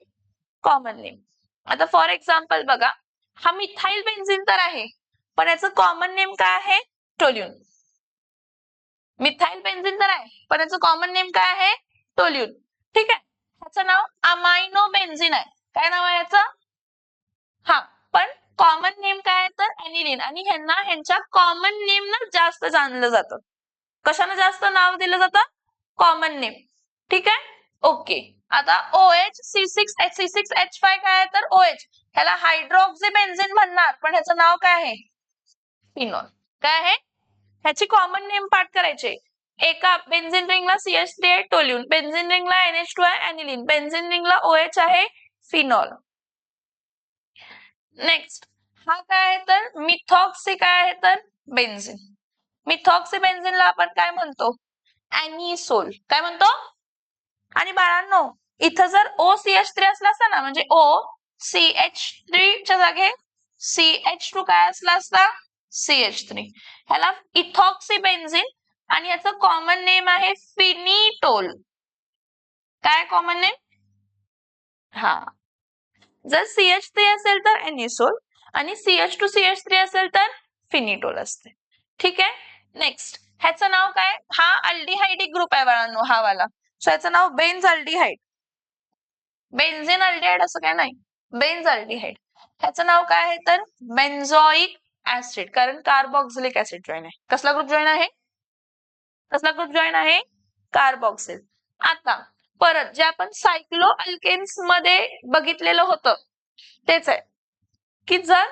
Common name. आता फॉर एक्झाम्पल बघा, हा मिथाइल बेन्झीन तर आहे, पण याचं कॉमन नेम काय आहे? टोल्यून. मिथाइल बेन्झीन तर आहे, पण याचं कॉमन नेम काय आहे? टोल्यून. ठीक आहे. ह्याचं नाव अमायनो बेन्झीन आहे. काय नाव आहे याचं? हा, पण कॉमन नेम काय आहे तर एनिलीन. आणि ह्यांच्या कॉमन नेम ना जास्त जाणलं जातं. कशानं जास्त नाव दिलं जातं? Common name. ठीक आहे. ओके. आता OH C6H5 काय आहे तर OH. ह्याला हायड्रॉक्सी बेन्झीन म्हणणार, पण ह्याचं नाव काय आहे? फिनॉल. काय आहे? ह्याची कॉमन नेम पाठ करायचे. एका बेन्झीन रिंगला CH3 आहे टोल्यून, बेन्झीन रिंगला NH2 आहे एनिलीन, बेन्झीन रिंगला OH आहे फिनॉल. नेक्स्ट, हा काय आहे तर मिथॉक्सी काय आहे तर बेन्झीन. मिथॉक्सी बेन्झीनला आपण काय म्हणतो? एनिसोल. काय म्हणतो? आणि बाळांनो, इथं जर OCH3 असला असता ना, म्हणजे OCH3 च्या जागे CH2 काय असला असता? CH3. ह्याला इथॉक्सी बेन्झीन आणि याचं कॉमन नेम आहे फिनिटोल. काय कॉमन नेम? हा, जर CH3 असेल तर एनिसोल आणि CH2CH3 असेल तर फिनिटोल असते. ठीक आहे. नेक्स्ट, ह्याचं नाव काय? हा अल्डिहाइडिक ग्रुप आहे बाळांनो, हा वाला. सो ह्याचं नाव बेन्झ अल्डिहाइड. बेन्झीन अल्डिहाइड असं काय नाही, बेन्झ अल्डिहाइड. ह्याचं नाव काय आहे तर बेन्झोइक ऍसिड, कारण कार्बोक्सिलिक ऍसिड जॉईन आहे. कसला ग्रुप जॉईन आहे? कसला ग्रुप जॉईन आहे? कार्बोक्सिल. आता परत जे आपण सायक्लो अल्केन्स मध्ये बघितलेलं होतं तेच आहे की जर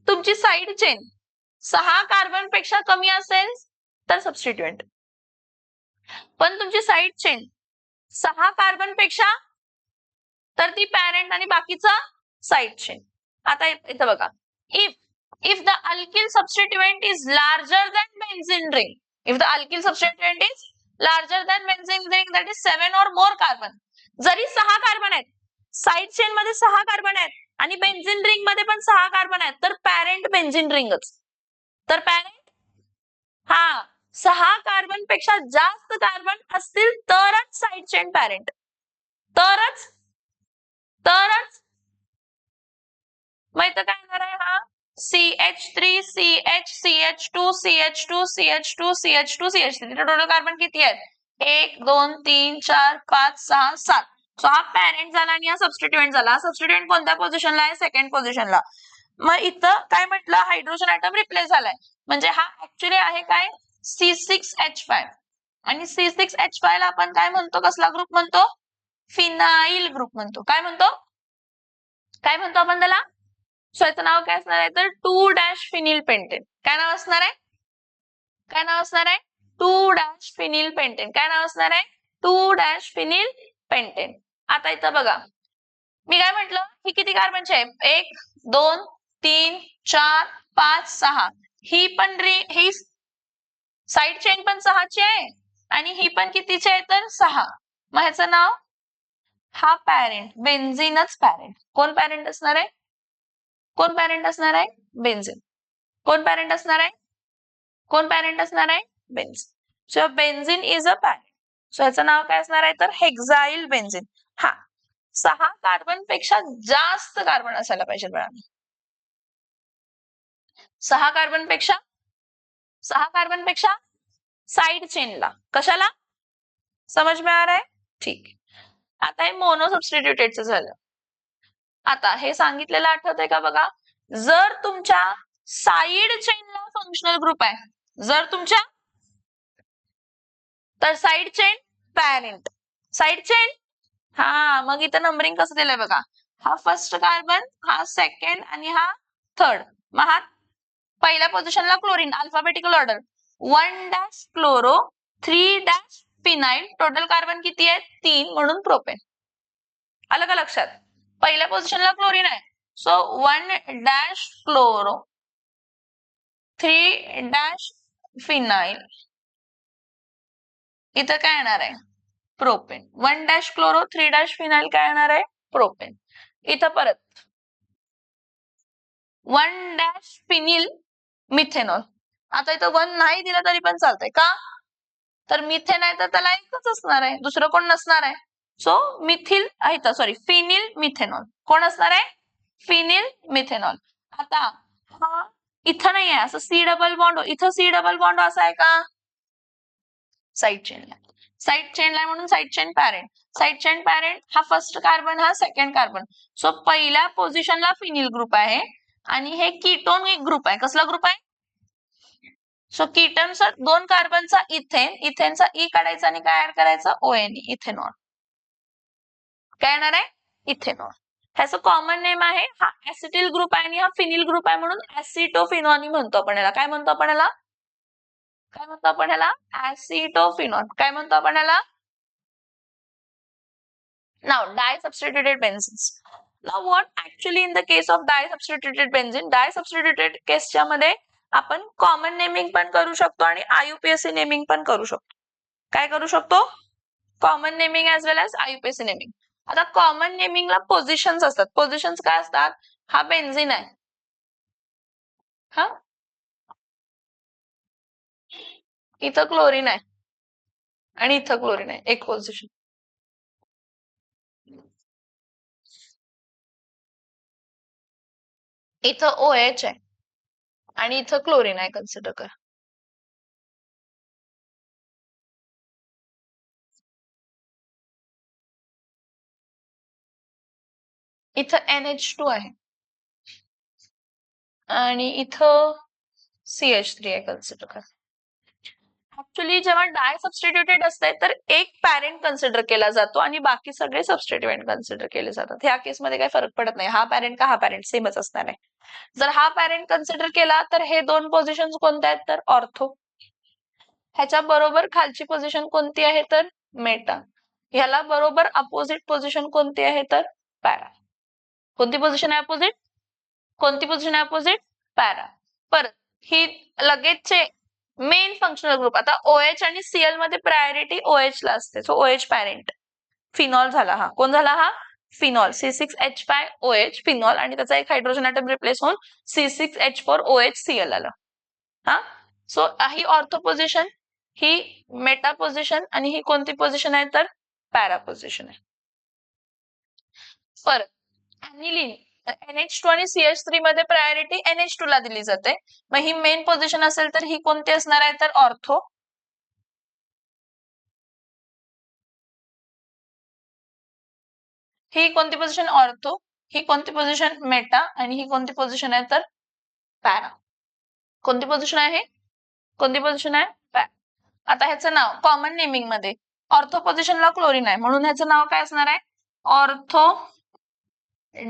तुमची साइड चेन 6 कार्बन पेक्षा कमी असेल तर सबस्टिट्यूएंट, पण तुमची साइड चेन 6 कार्बन पेक्षा तर ती पॅरेंट आणि बाकीचा साइड चेन. आता इथं बघा, if the alkyl substituent is larger than benzene ring, if the alkyl substituent is larger than benzene ring, that is 7 or more carbon, जरी 6 कार्बन आहेत, साइड चेन मध्ये 6 कार्बन आहेत आणि बेन्झीन रिंग मध्ये पण 6 कार्बन आहेत, तर पॅरेंट बेन्झीन रिंगच. तर पॅरेंट हा 6 कार्बन पेक्षा जास्त कार्बन असतील तरच साइड चेन पॅरेंट, तरच मग इथं काय येणार आहे? हा CH3 CH CH2 CH2 CH2 CH2 CH3, total carbon किती आहेत? 1 2 3 4 5 6 7. सो हा पॅरेंट झाला आणि हा सबस्टिट्यूएंट झाला. हा सबस्टिट्यूएंट कोणत्या पोझिशनला आहे? सेकंड पोझिशनला. मग इथं काय म्हटलं? हायड्रोजन ऍटम रिप्लेस झालाय, म्हणजे हा ऍक्च्युअली आहे काय? C6H5. आणि C6H5 ला आपण काय म्हणतो? कसला ग्रुप म्हणतो? फिनाइल ग्रुप म्हणतो. काय म्हणतो? काय म्हणतो आपण त्याला? सो याचं नाव काय असणार आहे तर 2- फिनिल पेंटेन. काय नाव असणार आहे? काय नाव असणार आहे? 2- फिनिल पेंटेन. काय नाव असणार आहे? 2- फिनिल पेंटेन. आता इथं बघा, मी काय म्हटलं? ही किती कार्बनची आहे? 1 2 3 4 5 6. ही पण ही साइड चेन पण 6ची आहे आणि ही पण कितीची आहे तर 6. मग ह्याचं नाव, हा पॅरेंट बेन्झीनच पॅरेंट. कोण पॅरेंट असणार आहे? कोण पॅरेंट असणार आहे? बेन्झीन. कोण पॅरेंट असणार आहे? कोण पॅरेंट असणार आहे? Benzene. So benzene is a parent. So याचं नाव काय असणार आहे तर हेक्साइल बेन्झीन. हा 6 कार्बन पेक्षा जास्त कार्बन असायला पाहिजे बघा. 6 कार्बन पेक्षा 6 कार्बन पेक्षा साइड चेनला. कशाला? समझ में आ रहा है? ठीक. आता हे मोनो सबस्टिट्यूटेडचं झालं. आता हे सांगितलेलं आठवतंय का बघा? जर तुमच्या साइड चेनला फंक्शनल ग्रुप आहे, जर तुमच्या तर side chain parent, side chain हा. मग इथं नंबरिंग कसं दिलंय बघा, हा फर्स्ट कार्बन, हा सेकंड आणि हा थर्ड. मग हा पहिल्या पोझिशनला chlorine, alphabetical order. 1- chloro, 3- phenyl, total carbon किती आहे? 3, म्हणून प्रोपेन. आलं का लक्षात? पहिल्या पोझिशनला क्लोरीन आहे, सो 1- क्लोरो, 3- फिनाइल. इथं काय येणार आहे? प्रोपेन. 1- क्लोरो, 3- फिनाइल काय येणार आहे? प्रोपेन. इथं परत 1- फिनिल मिथेनॉल. आता इथं 1 नाही दिलं तरी पण चालतंय का? तर मिथेन आहे तर त्याला एकच असणार आहे, दुसरं कोण नसणार आहे. सो मिथिल इथं सॉरी फिनिल मिथेनॉल. कोण असणार आहे? Phenyl methanol. आता हा इथं नाही आहे, असं C डबल बॉन्ड. इथं C डबल बॉन्ड असा आहे का? साइड चेनला. साइड चेनला म्हणून side chain parent. Side chain parent हा फर्स्ट कार्बन, हा सेकंड कार्बन. सो पहिल्या पोझिशनला फिनिल ग्रुप आहे आणि हे कीटोन एक ग्रुप आहे. कसला ग्रुप आहे? सो कीटनचा 2 कार्बनचा इथेन, इथेनचा ई काढायचा आणि काय ऍड करायचा? ONE, ethanol. काय येणार आहे? इथेनॉल. ह्याचं कॉमन नेम आहे, हा ऍसिटिल ग्रुप आहे आणि हा फिनिल ग्रुप आहे म्हणून ऍसिटोफिनॉन म्हणतो आपण याला. काय म्हणतो आपण याला? काय म्हणतो आपण याला? ऍसिटोफिनॉन. काय म्हणतो आपण याला? Now, disubstituted benzene. Now, what actually in the case of disubstituted benzene? Disubstituted केसच्या मध्ये आपण कॉमन नेमिंग पण करू शकतो आणि IUPAC नेमिंग पण करू शकतो. काय करू शकतो? कॉमन नेमिंग ऍज वेल एज IUPAC नेमिंग. आता कॉमन नेमिंगला पोझिशन्स असतात. पोझिशन्स काय असतात? हा बेन्झीन आहे, हा इथं क्लोरीन आहे आणि इथं क्लोरीन आहे, एक पोझिशन. इथं OH आहे आणि इथं क्लोरीन आहे, कन्सिडर करा. इथं NH2 आहे. आणि इथं CH3 आहे कन्सिडर करा. ऍक्च्युली जेव्हा डाय सबस्टिट्युटेड असते तर एक पॅरेंट कन्सिडर केला जातो आणि बाकी सगळे सबस्टिट्युएंट कन्सिडर केले जातात. ह्या केसमध्ये काही फरक पडत नाही, हा पॅरेंट का हा पॅरेंट सेमच असणार आहे. जर हा पॅरेंट कन्सिडर केला तर हे दोन पोझिशन कोणत्या आहेत तर ऑर्थो. ह्याच्या बरोबर खालची पोझिशन कोणती आहे तर मेटा. ह्याला बरोबर अपोजिट पोझिशन कोणती आहे तर पॅरा. कोणती पोझिशन आहे अपोजिट? कोणती पोझिशन आहे अपोजिट? पॅरा. परत ही लगेचचे मेन फंक्शनल ग्रुप. आता OH आणि Cl मध्ये प्रायोरिटी OH ला असते, सो OH पॅरेंट. फिनॉल झाला हा. कोण झाला हा? फिनॉल. C6H5OH फिनॉल आणि त्याचा एक हायड्रोजन ॲटम रिप्लेस होऊन C6H4OH Cl आलं. हा, सो ही ऑर्थो पोझिशन, ही मेटा पोझिशन आणि ही कोणती पोझिशन आहे तर पॅरा पोझिशन आहे. परत ॲनिलीन NH2 आणि CH3 मध्ये प्रायोरिटी NH2 ला दिली जाते. मग ही मेन पोझिशन असेल तर ही कोणती असणार आहे तर ऑर्थो. ही कोणती पोझिशन? ऑर्थो. ही कोणती पोझिशन? मेटा. आणि ही कोणती पोझिशन आहे तर पॅरा. कोणती पोझिशन आहे? कोणती पोझिशन आहे? पॅरा. आता ह्याचं नाव कॉमन नेमिंग मध्ये ऑर्थो पोझिशनला क्लोरीन आहे म्हणून ह्याचं नाव काय असणार आहे? Ortho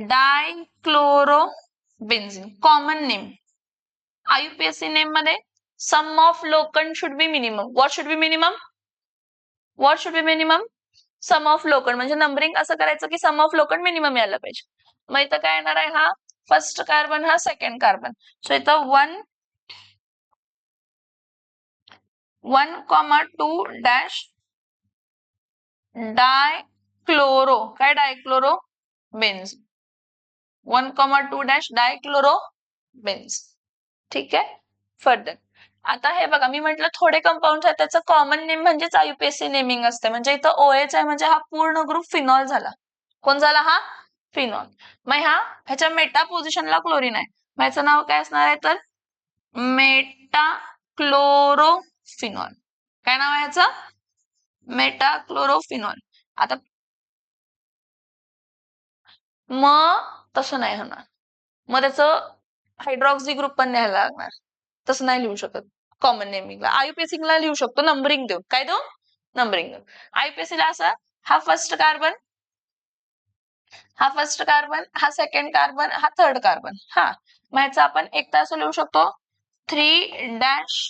dichlorobenzene. Common name. IUPAC name मध्ये sum of locant should be minimum. What should be minimum? What should be minimum? Sum of locant. म्हणजे नंबरिंग असं करायचं की सम ऑफ लोकंड मिनिमम यायला पाहिजे. मग इथं काय येणार आहे? हा फर्स्ट कार्बन, हा सेकंड कार्बन. सो इथं 1,2 डॅश डायक्लोरो. काय? डायक्लोरो बेन्झ. 1,2 dash डायक्लोरो Benz. ठीक आहे. फर्दर आता हे बघा, मी म्हटलं थोडे कंपाऊंड आहेत त्याचं कॉमन नेम म्हणजेच IUPAC नेमिंग असते. म्हणजे इथं OH आहे म्हणजे हा पूर्ण ग्रुप फिनॉल झाला. कोण झाला? हा फिनॉल. मग ह्याच्या मेटा पोझिशनला क्लोरीन आहे, मग ह्याचं नाव काय असणार आहे तर मेटा क्लोरोफिनॉल. काय नाव आहे ह्याचं? Meta chlorophenol. आता मग तसं नाही होणार, मग त्याचं हायड्रॉक्सी ग्रुप पण न्यायला लागणार. तसं नाही लिहू शकत कॉमन नेमिंगला. IUPAC ला लिहू शकतो नंबरिंग देऊन. काय देऊन? नंबरिंग देऊन. IUPAC ला असं हा फर्स्ट कार्बन, हा फर्स्ट कार्बन, हा सेकंड कार्बन, हा थर्ड कार्बन. हा, मग ह्याचं आपण एक तर असं लिहू शकतो 3 डॅश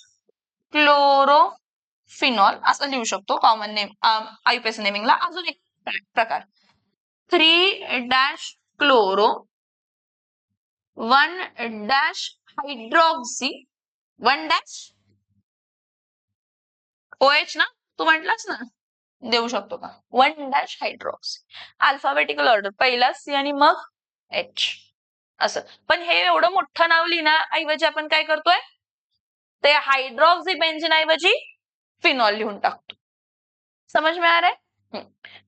क्लोरोफिनॉल असं लिहू शकतो कॉमन नेम IUPAC नेमिंगला. अजून एक प्रकार 3 dash chloro 1 dash hydroxy 1 dash OH ना, तू म्हटलास ना, देऊ शकतो का? 1 डॅश हायड्रॉक्सी. अल्फाबेटिकल ऑर्डर, पहिला C आणि मग H असं. पण हे एवढं मोठं नाव लिहिण्याऐवजी आपण काय करतोय, ते हायड्रॉक्सी बेन्झीन ऐवजी फिनॉल लिहून टाकतो. समज में आ रहा है?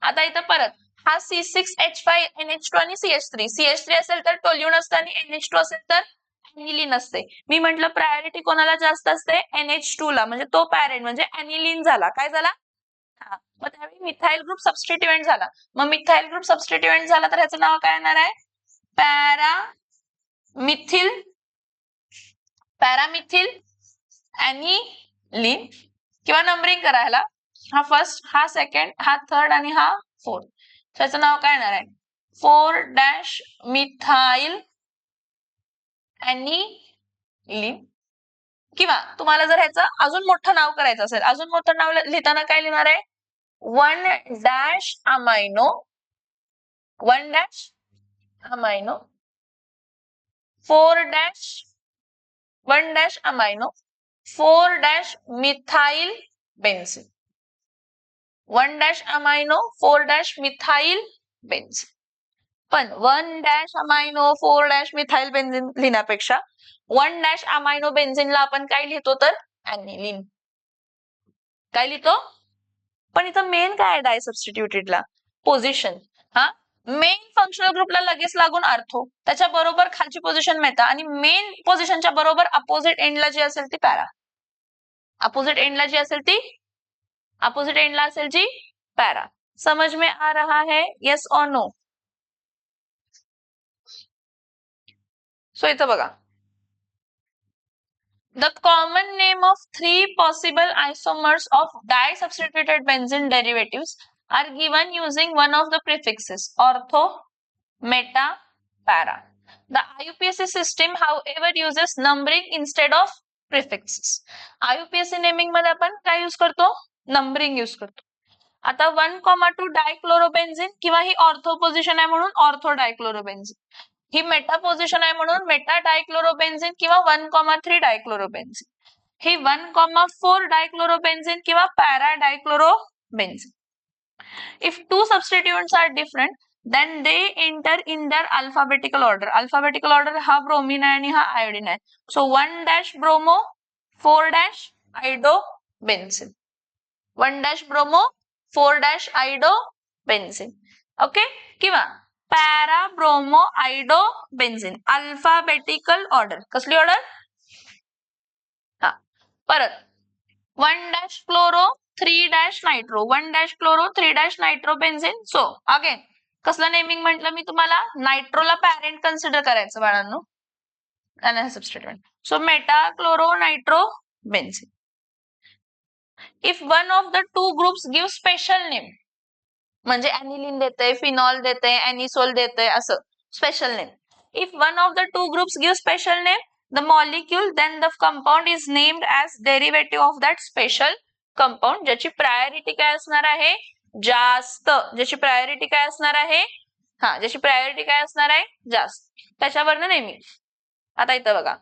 आता इथं परत हा C6H5NH2 आणि CH3. CH3 असेल तर टोल्यून असतं आणि NH2 असेल तर ॲनिलीन असते. मी म्हटलं प्रायोरिटी कोणाला जास्त असते? NH2 ला. म्हणजे तो पॅरेंट म्हणजे ॲनिलीन झाला. काय झाला? हा, मग त्यावेळी मिथाइल ग्रुप सबस्टिट्युएंट झाला. मग मिथाइल ग्रुप सबस्टिट्युएंट झाला तर ह्याचं नाव काय येणार आहे? पॅरामिथिल. पॅरामिथिल ॲनिलीन. किंवा नंबरिंग करायला हा फर्स्ट, हा सेकंड, हा थर्ड आणि हा फोर्थ. त्याचं नाव काय येणार आहे? 4 डॅश मिथाइल ॲनिलीन. किंवा तुम्हाला जर ह्याचं अजून मोठं नाव करायचं असेल, अजून मोठं नाव लिहिताना काय लिहिणार आहे? 1 dash amino, 1 dash amino, 4 dash 1 dash amino, 4 dash methyl benzene. 1 dash amino, 4 dash methyl benzene. पण 1 dash amino 4 dash methyl benzene लिहिण्यापेक्षा 1 डॅश अमायनो बेन्झीनला आपण काय लिहितो तर ॲनिलीन. काय लिहितो? पण इथं मेन काय आहे डाय सबस्टिट्युटेडला? पोझिशन. हा, मेन फंक्शनल ग्रुपला लगेच लागून आर्थो, त्याच्या बरोबर खालची पोझिशन मेटा आणि मेन पोझिशनच्या बरोबर अपोजिट एंडला जी असेल ती पॅरा. अपोजिट एंडला जी असेल ती, अपोजिट एंडला असेल जी पॅरा. समझ में आ रहा है? येस और नो? सो इथं बघा, The common name of three possible isomers of di-substituted benzene derivatives are given using one of the prefixes ortho, meta, para. The IUPAC system, however, uses numbering instead of prefixes. IUPAC naming मध्ये आपण काय यूज करतो? नंबरिंग यूज करतो. आता 1,2 डायक्लोरोबेन्झिन किंवा ही ऑर्थो पोझिशन आहे म्हणून ऑर्थो डायक्लोरोबेन्झिन, ही मेटा पोझिशन आहे म्हणून मेटा डायक्लोरोबेन्झिन किंवा 1,3 डायक्लोरोबेन्झिन, ही 1,4 डायक्लोरोबेन्झिन किंवा para डायक्लोरोबेन्झिन. If two substituents are different, then they enter in their alphabetical order. Alphabetical order हा ब्रोमीन आहे आणि हा आयोडीन आहे. So 1 dash bromo, 4 dash iodobenzene. 1 dash bromo, 4 dash iodobenzene. Okay? किंवा para bromo iodobenzene. Alphabetical order. कसली order? हा. परत 1 dash chloro, 3 dash nitro. 1 dash chloro, 3 dash nitrobenzene. So again, कसलं नेमिंग म्हटलं मी तुम्हाला? नायट्रोला पॅरेंट कन्सिडर करायचं बाळांनो. सबस्टिट्यूएंट. So meta chloro nitro benzene. If one of the two groups gives special name, म्हणजे aniline देते, phenol देते, anisole देते, असं special name. If one of the two groups gives special name, the molecule, then the compound is named as derivative of that special compound. ज्याची प्रायोरिटी काय असणार आहे? जास्त. ज्याची प्रायोरिटी काय असणार आहे? ज्याची प्रायोरिटी काय असणार आहे? जास्त. त्याच्यावरनं नेहमी. आता इथं बघा,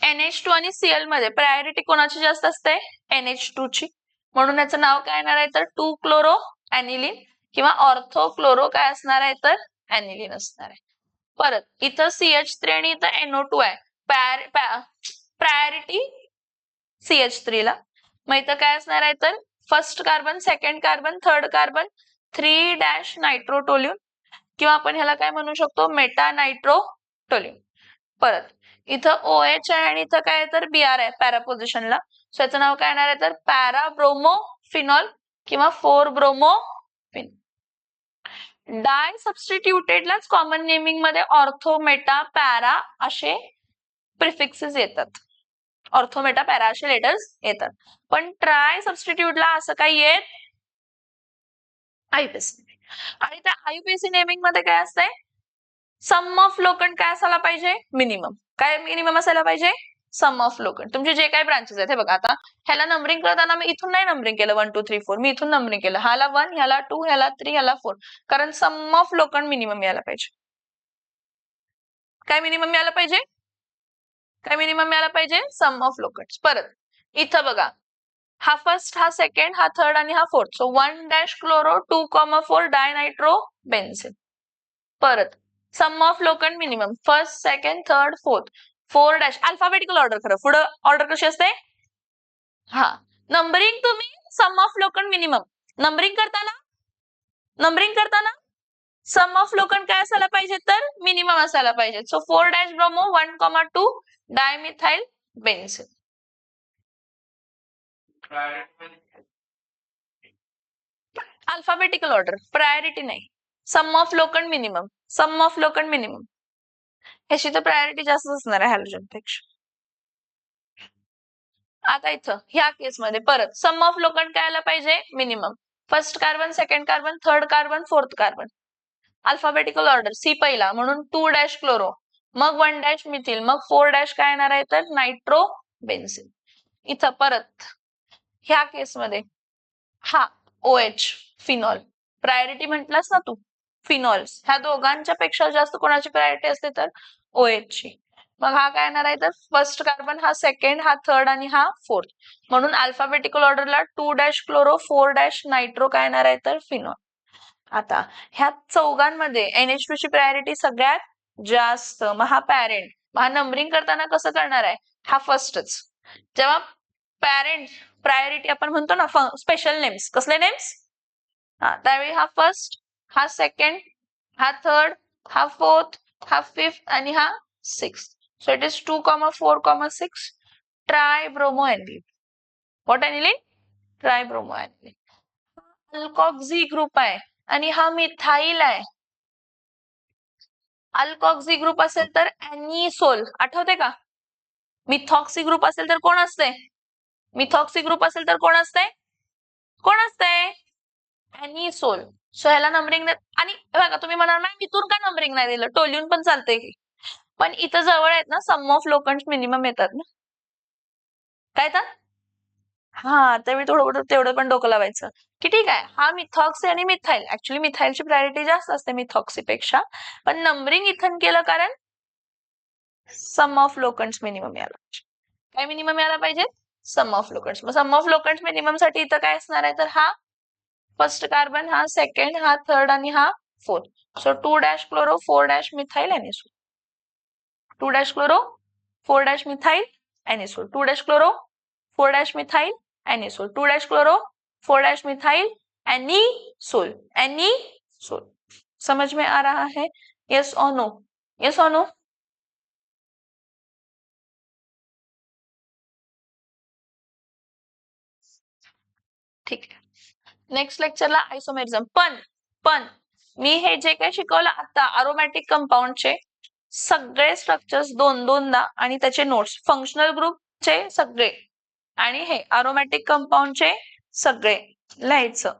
NH2 आणि Cl मध्ये प्रायोरिटी कोणाची जास्त असते? NH2 ची. म्हणून याचं नाव काय येणार आहे तर 2 क्लोरो ॲनिलीन किंवा ऑर्थो क्लोरो काय असणार आहे तर ॲनिलीन असणार आहे. परत इथं CH3 आणि इथं NO2 आहे. प्रायोरिटी CH3 ला. मग इथं काय असणार आहे तर first carbon, second carbon, third carbon, 3 dash nitrotoluene किंवा आपण ह्याला काय म्हणू शकतो? Meta nitrotoluene. परत इथं OH आहे आणि इथं काय तर Br आहे पॅरा पोझिशनला. सो याचं नाव काय येणार आहे तर पॅरा ब्रोमो फिनॉल किंवा 4 ब्रोमो फिन. डाय सबस्टिट्यूटेडलाच कॉमन नेमिंग मध्ये ऑर्थो, मेटा, पॅरा असे प्रिफिक्सेस येतात. ऑर्थो, मेटा, पॅरा असे लेटर्स येतात. पण ट्राय सबस्टिट्यूटला असं काही येत आयुपीएसी. आणि त्या आयुपीएसी नेमिंग मध्ये काय असतंय? सम ऑफ लोकंड काय असायला पाहिजे? मिनिमम. काय मिनिमम असायला पाहिजे? सम ऑफ लोकंड. तुमचे जे काही ब्रांचेस आहेत हे बघा, आता ह्याला नंबरिंग करताना मी इथून नाही नंबरिंग केलं 1 2 3 4, मी इथून नंबरिंग केलं. ह्याला 1, ह्याला 2, ह्याला 3, ह्याला 4, कारण सम ऑफ लोकंड मिनिमम यायला पाहिजे. काय मिनिमम मिळायला पाहिजे? काय मिनिमम मिळायला पाहिजे? सम ऑफ लोकंड. परत इथं बघा, हा फर्स्ट, हा सेकंड, हा थर्ड आणि हा fourth. So 1 dash chloro, 2,4 dinitro benzene. परत sum of locant minimum first, second, third, fourth. 4 dash alphabetical order. खरं पुढे ऑर्डर कशी असते? नंबरिंग तुम्ही sum of locant minimum. Numbering करताना सम ऑफ लोकंड काय असायला पाहिजे तर मिनिमम असायला पाहिजे. So 4 dash bromo, 1,2 dimethyl benzene. Alphabetical order, priority नाही. Sum of locant minimum, sum of locant minimum. ह्याची तर प्रायोरिटी जास्त असणार आहे हॅलोजन पेक्षा. आता इथं ह्या केसमध्ये परत सम ऑफ लोकंड काय आला पाहिजे? Minimum. First carbon, second carbon, third carbon, fourth carbon. Alphabetical order, C पहिला म्हणून 2 डॅश क्लोरो, मग 1 डॅश मिथिल, मग 4 डॅश काय येणार आहे तर नायट्रो बेन्झीन. इथं परत ह्या केसमध्ये हा OH फिनॉल. प्रायोरिटी म्हटलास ना तू, फिनॉल्स. ह्या दोघांच्या पेक्षा जास्त कोणाची प्रायोरिटी असते तर OH ची. मग हा काय येणार आहे तर फर्स्ट कार्बन, हा सेकंड, हा थर्ड आणि हा फोर्थ. म्हणून अल्फाबेटिकल ऑर्डरला 2 डॅश क्लोरो, 4 डॅश नायट्रो काय येणार आहे तर फिनॉल. आता ह्या चौघांमध्ये NH2 ची प्रायोरिटी सगळ्यात जास्त. मग हा पॅरेंट. मग हा नंबरिंग करताना कसं करणार आहे? हा फर्स्टच. जेव्हा पॅरेंट प्रायोरिटी आपण म्हणतो ना स्पेशल नेम्स, कसले नेम्स? त्यावेळी हा फर्स्ट, हा सेकंड, हा थर्ड, हा फोर्थ, हा फिफ्थ आणि हा sixth. So it is 2,4,6 tri bromo aniline. What aniline? Tri bromo aniline. Alkoxy group आहे आणि हा मिथाइल आहे. अल्कॉक्सी ग्रुप असेल तर ॲनिसोल, आठवते का? मिथॉक्सी ग्रुप असेल तर कोण असते? मिथॉक्सी ग्रुप असेल तर कोण असते? कोण असते? ॲनिसोल. सो ह्याला नंबरिंग आणि बघा तुम्ही म्हणाल मॅम इथून का नंबरिंग नाही दिलं, टोल्यून पण चालतंय की. पण इथं जवळ आहेत ना, सम ऑफ लोखंड मिनिमम येतात ना. काय तर हा त्यावेळी थोडं तेवढं पण डोकं लावायचं की ठीक आहे, हा मिथॉक्सी आणि मिथाईल, ऍक्च्युली मिथाईलची प्रायोरिटी जास्त असते मिथॉक्सी पेक्षा, पण नंबरिंग इथन केलं कारण सम ऑफ लोखंड मिनिमम यायला पाहिजे. काय मिनिमम यायला पाहिजे? सम ऑफ लोखंड. मग सम ऑफ लोखंड मिनिमम साठी इथं काय असणार आहे तर हा फर्स्ट कार्बन, हा सेकंड, हा थर्ड आणि हा fourth. So 2 dash chloro 4 dash methyl anisole. 2 dash chloro 4 dash methyl anisole. 2 dash chloro 4 dash methyl anisole. 2 dash chloro 4 dash methyl anisole. Anisole. समझ में आ रहा है? यस और नो? यस और नो? ठीक आहे. नेक्स्ट लेक्चरला आयसोमेरिझम. पण मी हे जे काही शिकवलं आता अरोमॅटिक कंपाऊंडचे सगळे स्ट्रक्चर्स दोन दोनदा आणि त्याचे नोट्स, फंक्शनल ग्रुपचे सगळे आणि हे अरोमॅटिक कंपाऊंडचे सगळे लिहायचं.